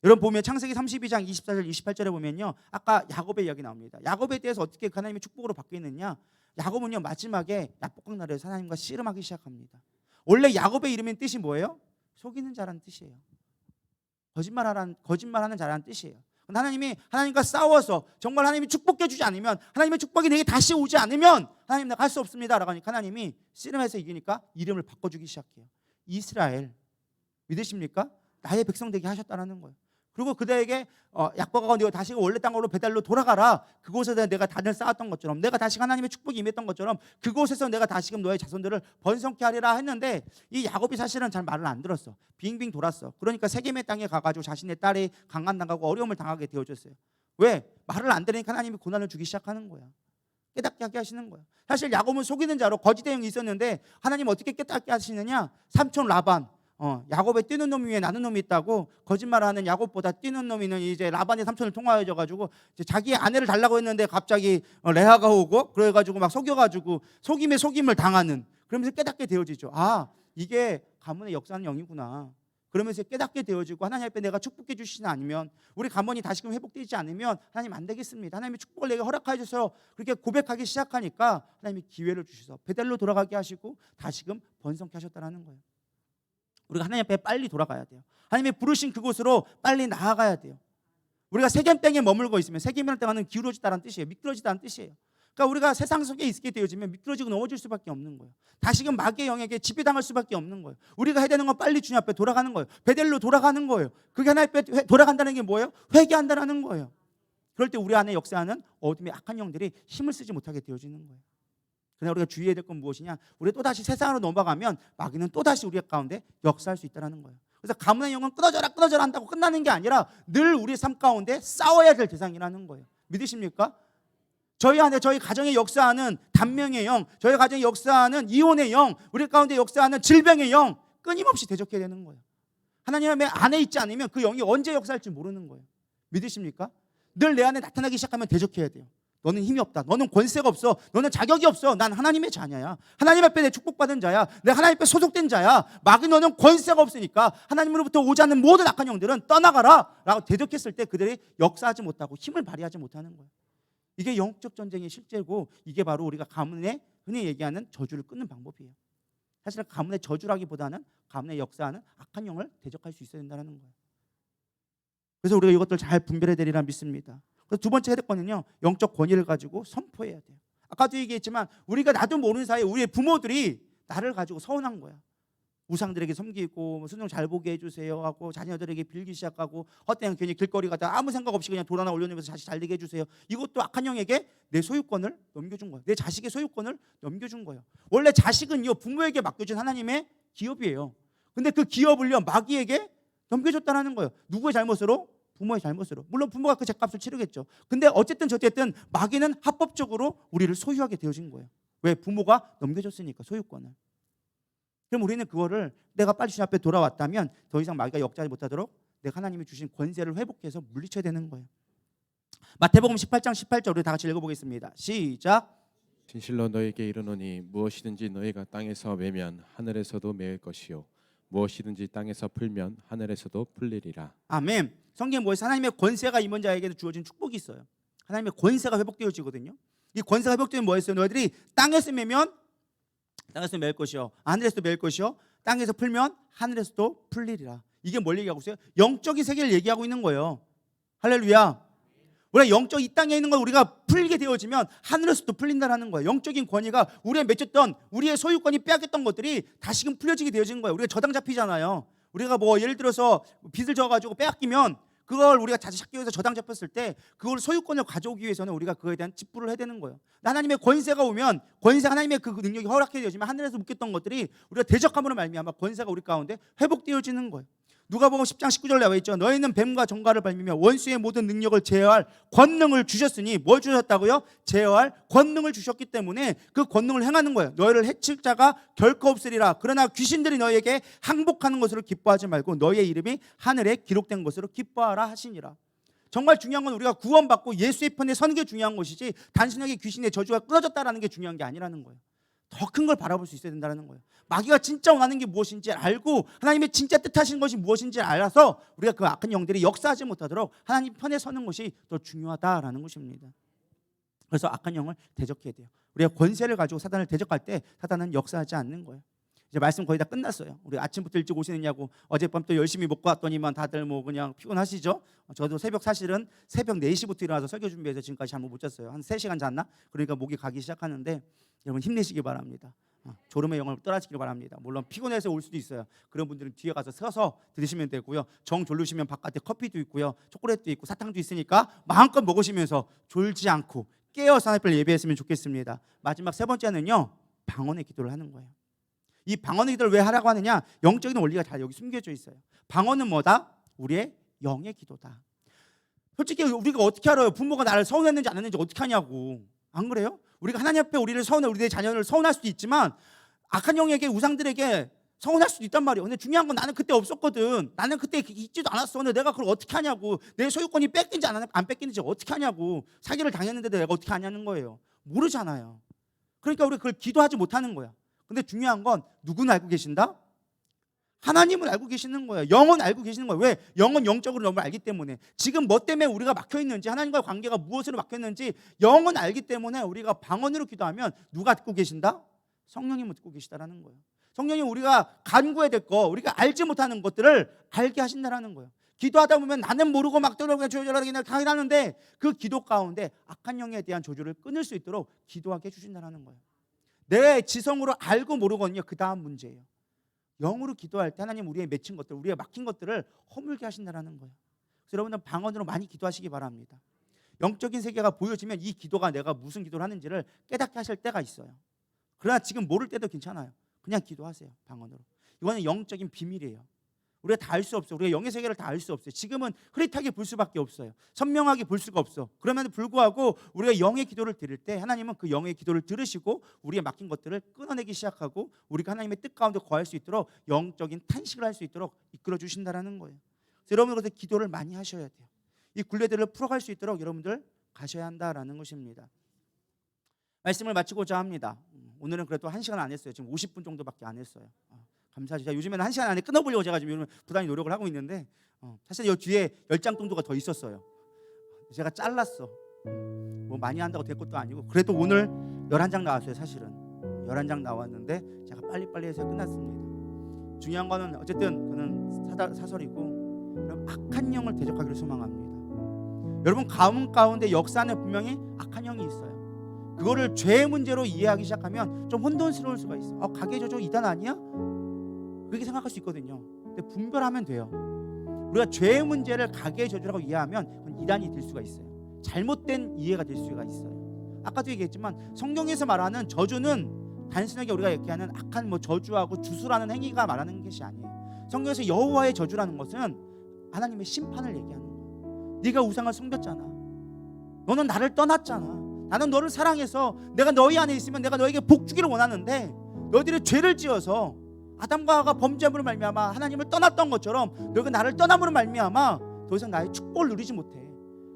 여러분 보면 창세기 32장 24절 28절에 보면요, 아까 야곱의 이야기 나옵니다. 야곱에 대해서 어떻게 하나님의 축복으로 바뀌었느냐, 야곱은요 마지막에 야복강 나라에서 하나님과 씨름하기 시작합니다. 원래 야곱의 이름의 뜻이 뭐예요? 속이는 자라는 뜻이에요. 거짓말하는 자라는 뜻이에요. 하나님이 하나님과 싸워서 정말 하나님이 축복해 주지 않으면, 하나님의 축복이 내게 다시 오지 않으면 하나님 내가 할 수 없습니다 라고 하니까 하나님이 씨름해서 이기니까 이름을 바꿔주기 시작해요. 이스라엘. 믿으십니까? 나의 백성 되게 하셨다는 거예요. 그리고 그들에게 약속하고 네가 다시 원래 땅으로 베델로 돌아가라. 그곳에서 내가 단을 쌓았던 것처럼, 내가 다시 하나님의 축복이 임했던 것처럼 그곳에서 내가 다시금 너의 자손들을 번성케 하리라 했는데, 이 야곱이 사실은 잘 말을 안 들었어. 빙빙 돌았어. 그러니까 세겜의 땅에 가가지고 자신의 딸이 강간당하고 어려움을 당하게 되어졌어요. 왜? 말을 안 들으니까 하나님이 고난을 주기 시작하는 거야. 깨닫게 하게 하시는 거야. 사실 야곱은 속이는 자로 거짓 대응이 있었는데 하나님 어떻게 깨닫게 하시느냐, 삼촌 라반, 야곱의 뛰는 놈 위에 나는 놈이 있다고, 거짓말하는 야곱보다 뛰는 놈이는 이제 라반의 삼촌을 통하여 가지고 자기의 아내를 달라고 했는데 갑자기 레아가 오고 그래가지고 막 속여가지고 속임에 속임을 당하는, 그러면서 깨닫게 되어지죠. 아, 이게 가문의 역사는 영이구나. 그러면서 깨닫게 되어지고 하나님 앞에 내가 축복해 주시지 않으면, 우리 가문이 다시금 회복되지 않으면 하나님 안 되겠습니다. 하나님의 축복을 내게 허락하여 주셔서 그렇게 고백하기 시작하니까 하나님이 기회를 주셔서 베델로 돌아가게 하시고 다시금 번성케 하셨다는 거예요. 우리가 하나님 앞에 빨리 돌아가야 돼요. 하나님이 부르신 그곳으로 빨리 나아가야 돼요. 우리가 세겜 땅에 머물고 있으면, 세겜이라는 땅은 기울어지다라는 뜻이에요. 미끄러지다는 뜻이에요. 그러니까 우리가 세상 속에 있게 되어지면 미끄러지고 넘어질 수밖에 없는 거예요. 다시금 마귀의 영에게 지배당할 수밖에 없는 거예요. 우리가 해야 되는 건 빨리 주님 앞에 돌아가는 거예요. 베델로 돌아가는 거예요. 그게 하나님 앞에 돌아간다는 게 뭐예요? 회개한다는 거예요. 그럴 때 우리 안에 역사하는 어둠의 악한 영들이 힘을 쓰지 못하게 되어지는 거예요. 그러나 우리가 주의해야 될 건 무엇이냐, 우리 또다시 세상으로 넘어가면 마귀는 또다시 우리 가운데 역사할 수 있다는 거예요. 그래서 가문의 영은 끊어져라 한다고 끝나는 게 아니라 늘 우리의 삶 가운데 싸워야 될 대상이라는 거예요. 믿으십니까? 저희 안에, 저희 가정에 역사하는 단명의 영, 저희 가정에 역사하는 이혼의 영, 우리 가운데 역사하는 질병의 영, 끊임없이 대적해야 되는 거예요. 하나님의 안에 있지 않으면 그 영이 언제 역사할지 모르는 거예요. 믿으십니까? 늘 내 안에 나타나기 시작하면 대적해야 돼요. 너는 힘이 없다. 너는 권세가 없어. 너는 자격이 없어. 난 하나님의 자녀야. 하나님 앞에 내 축복받은 자야. 내 하나님 앞에 소속된 자야. 마귀 너는 권세가 없으니까 하나님으로부터 오지 않는 모든 악한 영들은 떠나가라 라고 대적했을 때 그들이 역사하지 못하고 힘을 발휘하지 못하는 거예요. 이게 영적 전쟁의 실제고, 이게 바로 우리가 가문에 흔히 얘기하는 저주를 끊는 방법이에요. 사실 가문의 저주라기보다는 가문의 역사하는 악한 영을 대적할 수 있어야 된다는 거예요. 그래서 우리가 이것들 잘 분별해야 되리라 믿습니다. 그래서 두 번째 해야 될 거는요, 영적 권위를 가지고 선포해야 돼요. 아까도 얘기했지만 우리가 나도 모르는 사이에 우리의 부모들이 나를 가지고 서운한 거야. 우상들에게 섬기고 순종 잘 보게 해주세요 하고 자녀들에게 빌기 시작하고, 헛되면 괜히 길거리 가다가 아무 생각 없이 그냥 돌아나 올려놓으면서 자식 잘 되게 해주세요. 이것도 악한 영에게 내 소유권을 넘겨준 거예요. 내 자식의 소유권을 넘겨준 거예요. 원래 자식은요 부모에게 맡겨준 하나님의 기업이에요. 근데 그 기업을요 마귀에게 넘겨줬다는 거예요. 누구의 잘못으로? 부모의 잘못으로. 물론 부모가 그 죗값을 치르겠죠. 근데 어쨌든 저쨌든 마귀는 합법적으로 우리를 소유하게 되어진 거예요. 왜? 부모가 넘겨줬으니까 소유권을. 그럼 우리는 그거를 내가 빨리 주님 앞에 돌아왔다면 더 이상 마귀가 역사하지 못하도록 내가 하나님이 주신 권세를 회복해서 물리쳐야 되는 거예요. 마태복음 18장 18절 우리 다 같이 읽어보겠습니다. 시작. 진실로 너에게 이르노니 무엇이든지 너희가 땅에서 매면 하늘에서도 매일 것이요 무엇이든지 땅에서 풀면 하늘에서도 풀리리라. 아멘. 성경에 뭐예요? 하나님의 권세가 임한 자에게도 주어진 축복이 있어요. 하나님의 권세가 회복되어지거든요. 이 권세가 회복되면 뭐였어요? 너희들이 땅에서 매면 땅에서 맬 것이요 하늘에서도 맬 것이요 땅에서 풀면 하늘에서도 풀리리라. 이게 뭘 얘기하고 있어요? 영적인 세계를 얘기하고 있는 거예요. 할렐루야. 우리가 영적 이 땅에 있는 걸 우리가 풀게 되어지면 하늘에서도 풀린다라는 거예요. 영적인 권위가 우리의 맺혔던 우리의 소유권이 빼앗겼던 것들이 다시금 풀려지게 되어진 거예요. 우리가 저당 잡히잖아요. 우리가 뭐 예를 들어서 빚을 져가지고 빼앗기면 그걸 우리가 다시 찾기 위해서 저당 잡혔을 때 그걸 소유권을 가져오기 위해서는 우리가 그거에 대한 집부를 해야 되는 거예요. 하나님의 권세가 오면 권세 하나님의 그 능력이 허락해 되어지면 하늘에서 묶였던 것들이 우리가 대적함으로 말미암아 권세가 우리 가운데 회복되어지는 거예요. 누가복음 10장 19절 나와 있죠. 너희는 뱀과 정갈을 밟으며 원수의 모든 능력을 제어할 권능을 주셨으니 뭘 주셨다고요? 제어할 권능을 주셨기 때문에 그 권능을 행하는 거예요. 너희를 해칠 자가 결코 없으리라. 그러나 귀신들이 너희에게 항복하는 것으로 기뻐하지 말고 너희의 이름이 하늘에 기록된 것으로 기뻐하라 하시니라. 정말 중요한 건 우리가 구원받고 예수의 편에 서는 게 중요한 것이지 단순하게 귀신의 저주가 끊어졌다라는 게 중요한 게 아니라는 거예요. 더 큰 걸 바라볼 수 있어야 된다는 거예요. 마귀가 진짜 원하는 게 무엇인지 알고 하나님의 진짜 뜻하신 것이 무엇인지 알아서 우리가 그 악한 영들이 역사하지 못하도록 하나님 편에 서는 것이 더 중요하다라는 것입니다. 그래서 악한 영을 대적해야 돼요. 우리가 권세를 가지고 사단을 대적할 때 사단은 역사하지 않는 거예요. 이제 말씀 거의 다 끝났어요. 우리 아침부터 일찍 오시느냐고 어젯밤 또 열심히 먹고 왔더니만 다들 뭐 그냥 피곤하시죠? 저도 사실은 새벽 4시부터 일어나서 설교 준비해서 지금까지 잠을 못 잤어요. 한 3시간 잤나? 그러니까 목이 가기 시작하는데 여러분 힘내시기 바랍니다. 졸음의 영을 떠나시길 바랍니다. 물론 피곤해서 올 수도 있어요. 그런 분들은 뒤에 가서 서서 들으시면 되고요. 정 졸르시면 바깥에 커피도 있고요. 초콜릿도 있고 사탕도 있으니까 마음껏 먹으시면서 졸지 않고 깨어서 하나님을 예배했으면 좋겠습니다. 마지막 세 번째는요. 방언의 기도를 하는 거예요. 이 방언의 기도를 왜 하라고 하느냐? 영적인 원리가 다 여기 숨겨져 있어요. 방언은 뭐다? 우리의 영의 기도다. 솔직히 우리가 어떻게 알아요? 부모가 나를 서운했는지 안 했는지 어떻게 하냐고. 안 그래요? 우리가 하나님 앞에 우리의 자녀를 서운할 수도 있지만 악한 영에게 우상들에게 서운할 수도 있단 말이에요. 근데 중요한 건 나는 그때 없었거든. 나는 그때 있지도 않았어. 근데 내가 그걸 어떻게 하냐고. 내 소유권이 뺏긴지 안 뺏긴지 어떻게 하냐고. 사기를 당했는데도 내가 어떻게 하냐는 거예요. 모르잖아요. 그러니까 우리 그걸 기도하지 못하는 거야. 근데 중요한 건 누구는 알고 계신다? 하나님은 알고 계시는 거예요. 영은 알고 계시는 거예요. 왜? 영은 영적으로 너무 알기 때문에. 지금 뭐 때문에 우리가 막혀있는지, 하나님과의 관계가 무엇으로 막혀있는지 영은 알기 때문에 우리가 방언으로 기도하면 누가 듣고 계신다? 성령님은 듣고 계시다라는 거예요. 성령님 우리가 간구해야 될 거, 우리가 알지 못하는 것들을 알게 하신다라는 거예요. 기도하다 보면 나는 모르고 막 그냥 조절하게 가긴 하는데 그 기도 가운데 악한 영에 대한 조절을 끊을 수 있도록 기도하게 해주신다라는 거예요. 내 지성으로 알고 모르거든요. 그 다음 문제예요. 영으로 기도할 때 하나님 우리의 맺힌 것들, 우리의 막힌 것들을 허물게 하신다는 거예요. 그래서 여러분들 방언으로 많이 기도하시기 바랍니다. 영적인 세계가 보여지면 이 기도가 내가 무슨 기도를 하는지를 깨닫게 하실 때가 있어요. 그러나 지금 모를 때도 괜찮아요. 그냥 기도하세요. 방언으로. 이거는 영적인 비밀이에요. 우리가 다 알 수 없어요. 우리가 영의 세계를 다 알 수 없어요. 지금은 흐릿하게 볼 수밖에 없어요. 선명하게 볼 수가 없어. 그럼에도 불구하고 우리가 영의 기도를 드릴 때 하나님은 그 영의 기도를 들으시고 우리의 막힌 것들을 끊어내기 시작하고 우리가 하나님의 뜻 가운데 거할 수 있도록 영적인 탄식을 할 수 있도록 이끌어 주신다라는 거예요. 그래서 여러분들 그래서 기도를 많이 하셔야 돼요. 이 굴레들을 풀어갈 수 있도록 여러분들 가셔야 한다라는 것입니다. 말씀을 마치고자 합니다. 오늘은 그래도 1시간 안 했어요. 지금 50분 정도밖에 안 했어요. 감사하죠. 제가 요즘에는 1시간 안에 끊어보려고 제가 지금 부단히 노력을 하고 있는데 사실 이 뒤에 10장 정도가 더 있었어요. 제가 잘랐어. 뭐 많이 한다고 될 것도 아니고 그래도 오늘 11장 나왔어요. 사실은 11장 나왔는데 제가 빨리빨리 해서 끝났습니다. 중요한 거는 어쨌든 그는 사설이고 여러분 악한 영을 대적하기를 소망합니다. 여러분 가운데 역사는 분명히 악한 영이 있어요. 그거를 죄의 문제로 이해하기 시작하면 좀 혼돈스러울 수가 있어. 가게 저조 이단 아니야? 그렇게 생각할 수 있거든요. 근데 분별하면 돼요. 우리가 죄의 문제를 가게의 저주라고 이해하면 그건 이단이 될 수가 있어요. 잘못된 이해가 될 수가 있어요. 아까도 얘기했지만 성경에서 말하는 저주는 단순하게 우리가 얘기하는 악한 저주하고 주술하는 행위가 말하는 것이 아니에요. 성경에서 여호와의 저주라는 것은 하나님의 심판을 얘기하는 거예요. 네가 우상을 섬겼잖아. 너는 나를 떠났잖아. 나는 너를 사랑해서 내가 너희 안에 있으면 내가 너에게 복 주기를 원하는데 너희들이 죄를 지어서 아담과 하와가 범죄함으로 말미암아 하나님을 떠났던 것처럼 너희가 나를 떠남으로 말미암아 더 이상 나의 축복을 누리지 못해.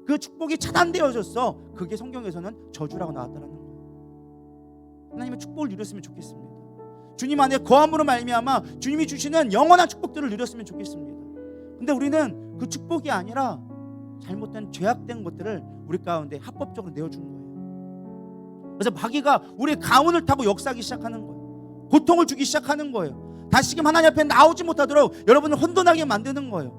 그 축복이 차단되어졌어. 그게 성경에서는 저주라고 나왔다는 거예요. 하나님의 축복을 누렸으면 좋겠습니다. 주님 안에 거함으로 말미암아 주님이 주시는 영원한 축복들을 누렸으면 좋겠습니다. 근데 우리는 그 축복이 아니라 잘못된 죄악된 것들을 우리 가운데 합법적으로 내어준 거예요. 그래서 마귀가 우리의 가문을 타고 역사하기 시작하는 거예요. 고통을 주기 시작하는 거예요. 다시금 하나님 앞에 나오지 못하도록 여러분을 혼돈하게 만드는 거예요.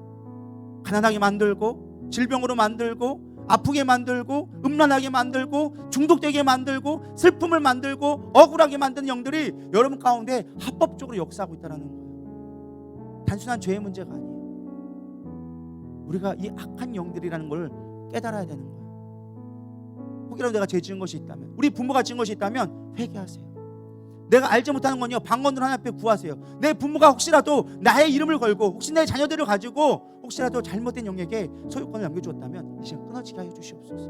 가난하게 만들고, 질병으로 만들고, 아프게 만들고, 음란하게 만들고, 중독되게 만들고, 슬픔을 만들고, 억울하게 만드는 영들이 여러분 가운데 합법적으로 역사하고 있다는 거예요. 단순한 죄의 문제가 아니에요. 우리가 이 악한 영들이라는 걸 깨달아야 되는 거예요. 혹이라도 내가 죄 지은 것이 있다면, 우리 부모가 지은 것이 있다면 회개하세요. 내가 알지 못하는 건요, 방언으로 하나님 앞에 구하세요. 내 부모가 혹시라도 나의 이름을 걸고 혹시 내 자녀들을 가지고 혹시라도 잘못된 영에게 소유권을 남겨주었다면 이 시간 끊어지게 하여 주시옵소서.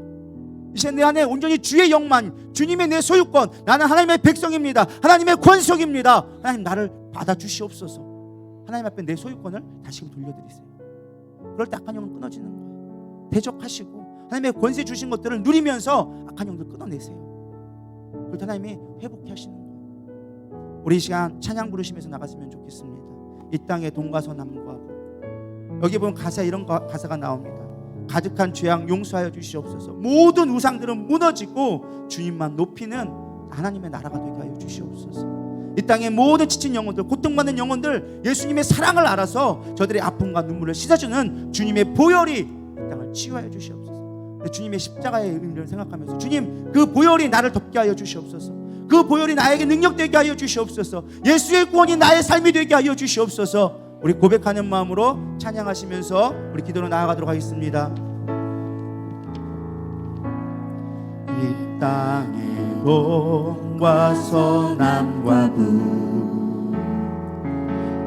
이제 내 안에 온전히 주의 영만, 주님의 내 소유권, 나는 하나님의 백성입니다, 하나님의 권속입니다, 하나님 나를 받아주시옵소서. 하나님 앞에 내 소유권을 다시금 돌려드리세요. 그럴 때 악한 영은 끊어지는 거예요. 대적하시고 하나님의 권세 주신 것들을 누리면서 악한 영들 끊어내세요. 그럴 때 하나님이 회복해 하시는 거예요. 우리 이 시간 찬양 부르시면서 나갔으면 좋겠습니다. 이 땅의 동과서 남과 북. 여기 보면 이런 가사가 나옵니다. 가득한 죄악 용서하여 주시옵소서. 모든 우상들은 무너지고 주님만 높이는 하나님의 나라가 되게 하여 주시옵소서. 이 땅의 모든 지친 영혼들, 고통받는 영혼들, 예수님의 사랑을 알아서 저들의 아픔과 눈물을 씻어주는 주님의 보혈이 이 땅을 치유하여 주시옵소서. 주님의 십자가의 의미를 생각하면서 주님, 그 보혈이 나를 덮게 하여 주시옵소서. 그 보혈이 나에게 능력 되게 하여 주시옵소서. 예수의 구원이 나의 삶이 되게 하여 주시옵소서. 우리 고백하는 마음으로 찬양하시면서 우리 기도로 나아가도록 하겠습니다. 이 땅의 동과 서남과 북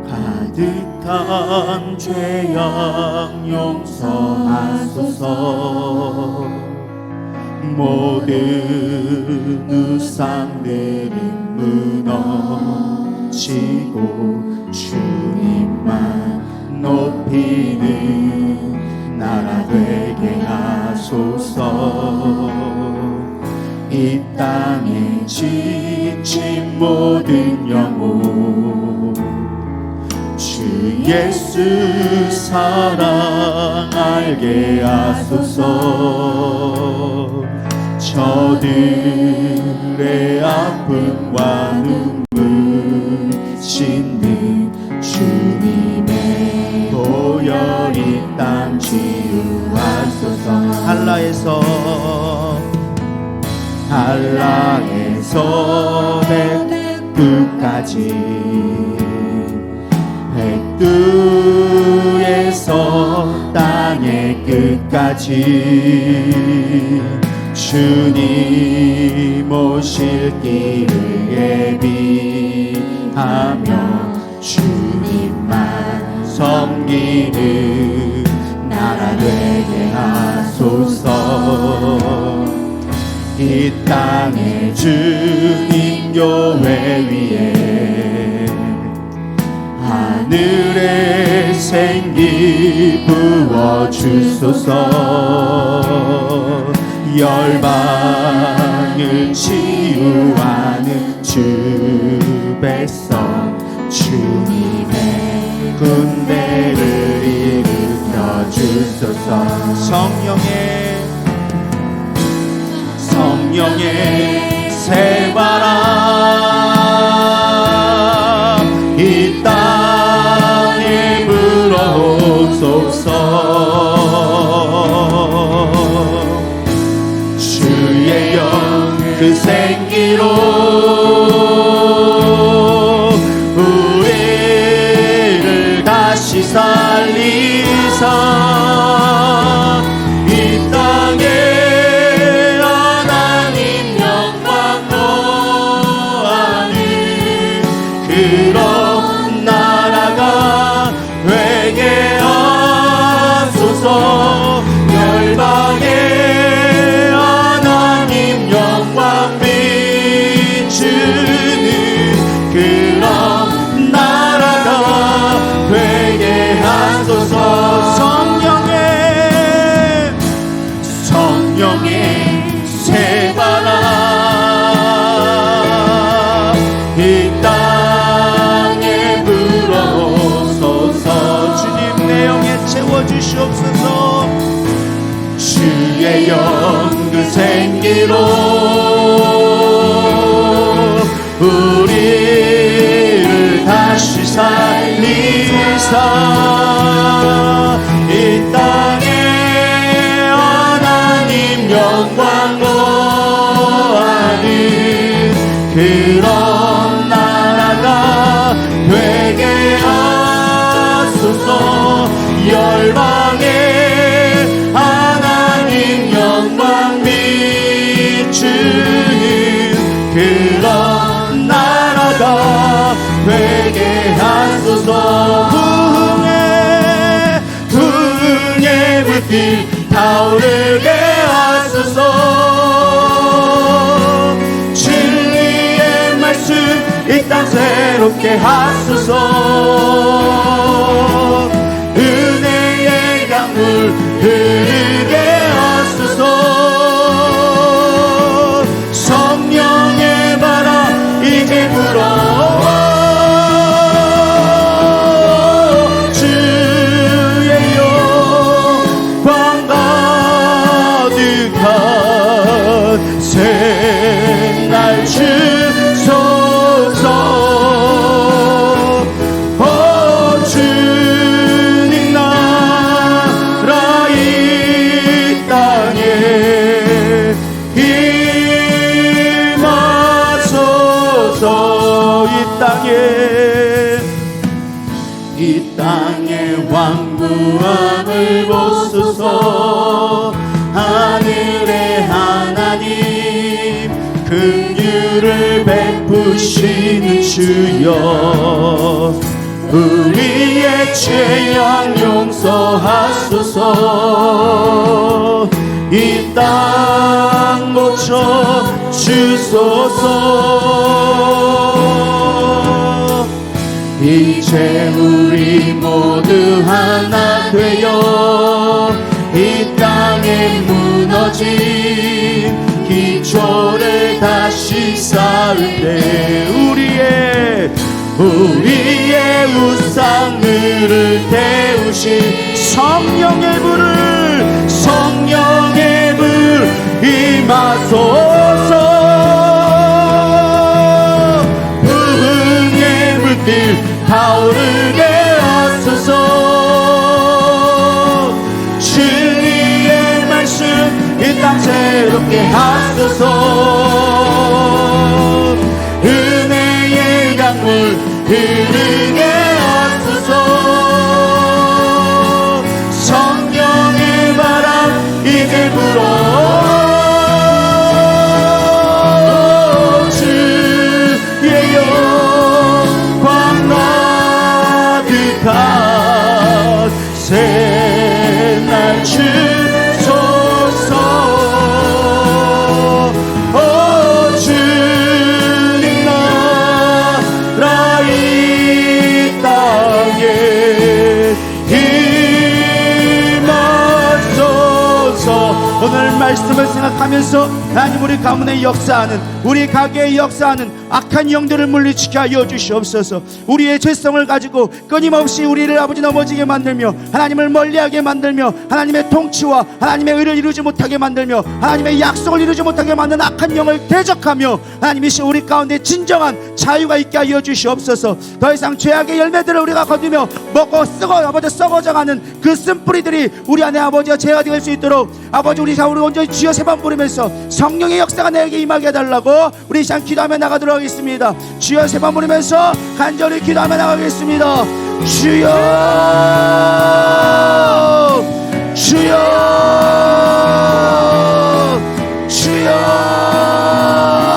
가득한 죄악 용서하소서. 모든 우상들은 무너지고 주님만 높이는 나라 되게 하소서. 이 땅에 지친 모든 영혼 주 예수 사랑 알게 하소서. 저들의 아픔과 눈물 씻는 주님의 보혈이 땅 치유하소서. 한라에서 백두까지, 백두에서 땅의 끝까지 주님 오실 길을 예비하며 주님만 섬기는 나라 되게 하소서. 이 땅에 주님 교회 위에 하늘의 생기 부어주소서. 열방을 치유하는 주 백성 주님의 군대를 일으켜 주소서. 성령의 새바람 이 땅에 불어옵소서. 주의 영 그 생기로 우리를 다시 살리사 이 땅에 하나님 영광 노하는 그런 나라가 되게 하소서. 열방에 영광 비추는 그런 나라가 되게 하소서. 성령의 새바람 이 땅에 불어옵소서. 주님 내 영에 채워주시옵소서. 주의 영 그 생기로 우리를 다시 회개하소서. 부흥의 불길 타오르게 하소서. 진리의 말씀 이 땅 새롭게 하소서. 은혜의 강물 흐르게 하소서. 성령의 바람 이제 불어와 주의 영광 가득한 새날 주소서. 주님 나라 이 땅에 임하소서. 이 땅에 왕구함을 보소서. 하늘의 하나님 긍휼을 베푸시는 주여, 우리의 죄악 용서하소서. 이 땅 고쳐 주소서. 이제 우리 모두 하나 되어 이 땅에 무너진 기초를 다시 쌓을때 우리의 우상을 태우신 성령의 불 임하소서. 부흥의 불길 타오르게 하소서. 진리의 말씀 이 땅 새롭게 하소서. 은혜의 강물 흐르게 하소서. 성령의 바람 이제 불어 주의 영광 가득한 새날 주소서. 주님 나라 이 땅에 임하소서. 오늘 말씀을 생각하면서 하나님 우리 가문의 역사하는, 우리 가게의 역사하는 악한 영들을 물리치게 하여 주시옵소서. 우리의 죄성을 가지고 끊임없이 우리를 아버지 넘어지게 만들며 하나님을 멀리하게 만들며 하나님의 통치와 하나님의 의를 이루지 못하게 만들며 하나님의 약속을 이루지 못하게 만든 악한 영을 대적하며 하나님이 우리 가운데 진정한 자유가 있게 하여 주시옵소서. 더 이상 죄악의 열매들을 우리가 거두며 먹고 쓰고 아버지 썩어져가는 그 쓴뿌리들이 우리 안에 아버지가 죄가 될 수 있도록 아버지 우리 온전히 주여 세 번 부르면서 성령의 역사가 내게 임하게 해달라고 우리 시간 기도하며 나가도록 하겠습니다. 주여 세 번 부르면서 간절히 기도하며 나가겠습니다. 주여 주여 주여.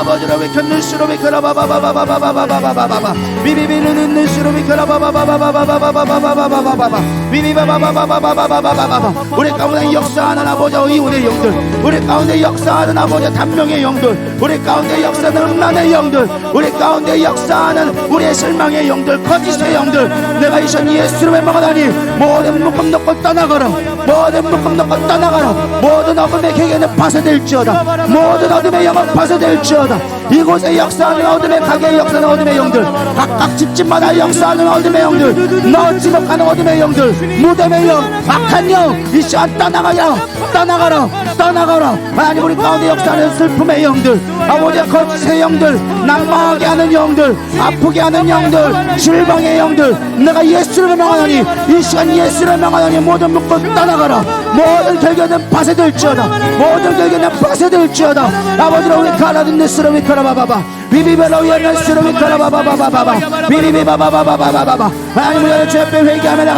아버지로 비켰는 수로 비켜라 바바바바바바바바바바바바바 비비비는 눈수로 비켜라 바바바바바바바바바바바바바바 비비바바바바바바바바바바. 우리 가운데 역사하는 아버지 이혼의 영들, 우리 가운데 역사하는 아버지 단명의 영들, 우리 가운데 역사하는 음란의 영들, 우리 가운데 역사하는 우리의 실망의 영들, 거짓의 영들, 내가 이신 예수님의 먹으다니 모든 묶음 놓고 떠나가라. 모든 묶음 놓고 떠나가라. 모든 어둠의 계계는 파쇄될지어다. 모든 어둠의 영은 파쇄될지어다. 이곳에 역사하는 어둠의 가게에 역사하는 어둠의 영들, 각각 집집마다 역사하는 어둠의 영들, 너 지목하는 어둠의 영들, 무덤의 영, 악한 영, 이 시간 떠나가라. 떠나가라. 떠나가라. 하나님 우리 가운데 역사하는 슬픔의 영들, 아버지의 거짓의 영들, 낭망하게 하는 영들, 아프게 하는 영들, 실망의 영들, 내가 예수를 명하노니 이 시간 예수를 명하노니 모든 묶고 떠나가라. 모든 결계는 파쇄될지어다. 모든 결계는 파쇄될지어다. 아버지로 우리 가라든 데스로 위카라바바바 비비벨로 예는 스로 위카라바바바바바 비비비바바바바바바. 하나님 우리의 죄 앞에 회개하며 나가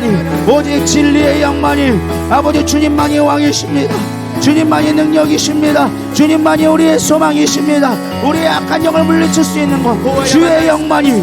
영만이, 오직 진리의 영만이, 아버지 주님만이 왕이십니다. 주님만이 능력이십니다. 주님만이 우리의 소망이십니다. 우리의 악한 영을 물리칠 수 있는 것, 주의 영만이,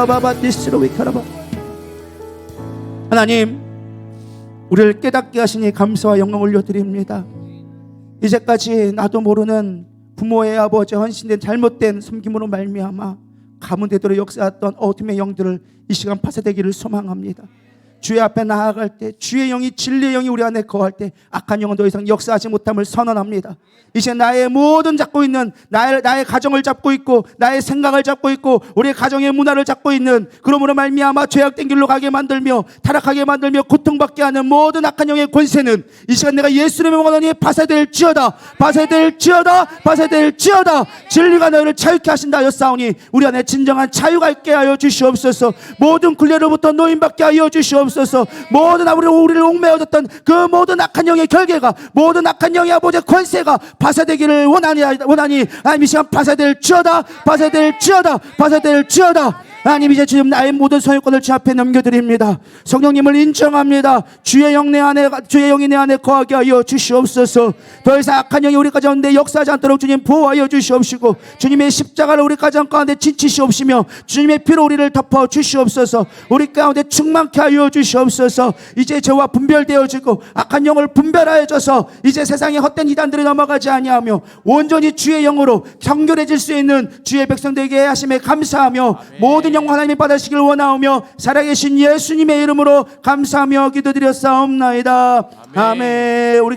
샤라바바디스로위카라바. 하나님, 우리를 깨닫게 하시니 감사와 영광 올려드립니다. 이제까지 나도 모르는 부모의 아버지 헌신된 잘못된 섬김으로 말미암아 가문대대로 역사했던 어둠의 영들을 이 시간 파쇄되기를 소망합니다. 주의 앞에 나아갈 때, 주의 영이, 진리의 영이 우리 안에 거할 때 악한 영은 더 이상 역사하지 못함을 선언합니다. 이제 나의 모든 잡고 있는 나의 가정을 잡고 있고, 나의 생각을 잡고 있고, 우리의 가정의 문화를 잡고 있는, 그러므로 말미암아 죄악된 길로 가게 만들며 타락하게 만들며 고통받게 하는 모든 악한 영의 권세는 이 시간 내가 예수님의 원하니 파쇄될지어다, 파쇄될지어다, 파쇄될지어다. 진리가 너희를 자유케 하신다 하였사오니 우리 안에 진정한 자유가 있게 하여 주시옵소서. 모든 굴레로부터 노임받게 하여 주시옵소서. 모든 우리를 옥매어졌던 그 모든 악한 영의 결계가, 모든 악한 영의 아버지의 권세가 파쇄되기를 원하니 하나님 이 시간 파쇄될지어다, 파쇄될지어다, 파쇄될지어다. 하나님, 이제 지금 나의 모든 소유권을 주 앞에 넘겨드립니다. 성령님을 인정합니다. 주의 영이 내 안에 거하게 하여 주시옵소서. 더 이상 악한 영이 우리 가운데 역사하지 않도록 주님 보호하여 주시옵시고, 주님의 십자가를 우리 가정 가운데 지치시옵시며 주님의 피로 우리를 덮어 주시옵소서. 우리 가운데 충만케 하여 주시옵소서. 이제 저와 분별되어지고 악한 영을 분별하여줘서 이제 세상의 헛된 이단들이 넘어가지 아니하며 온전히 주의 영으로 정결해질 수 있는 주의 백성들에게 하심에 감사하며 모든 영광 하나님이 받으시길 원하오며 살아계신 예수님의 이름으로 감사하며 기도드렸사옵나이다. 아멘. 우리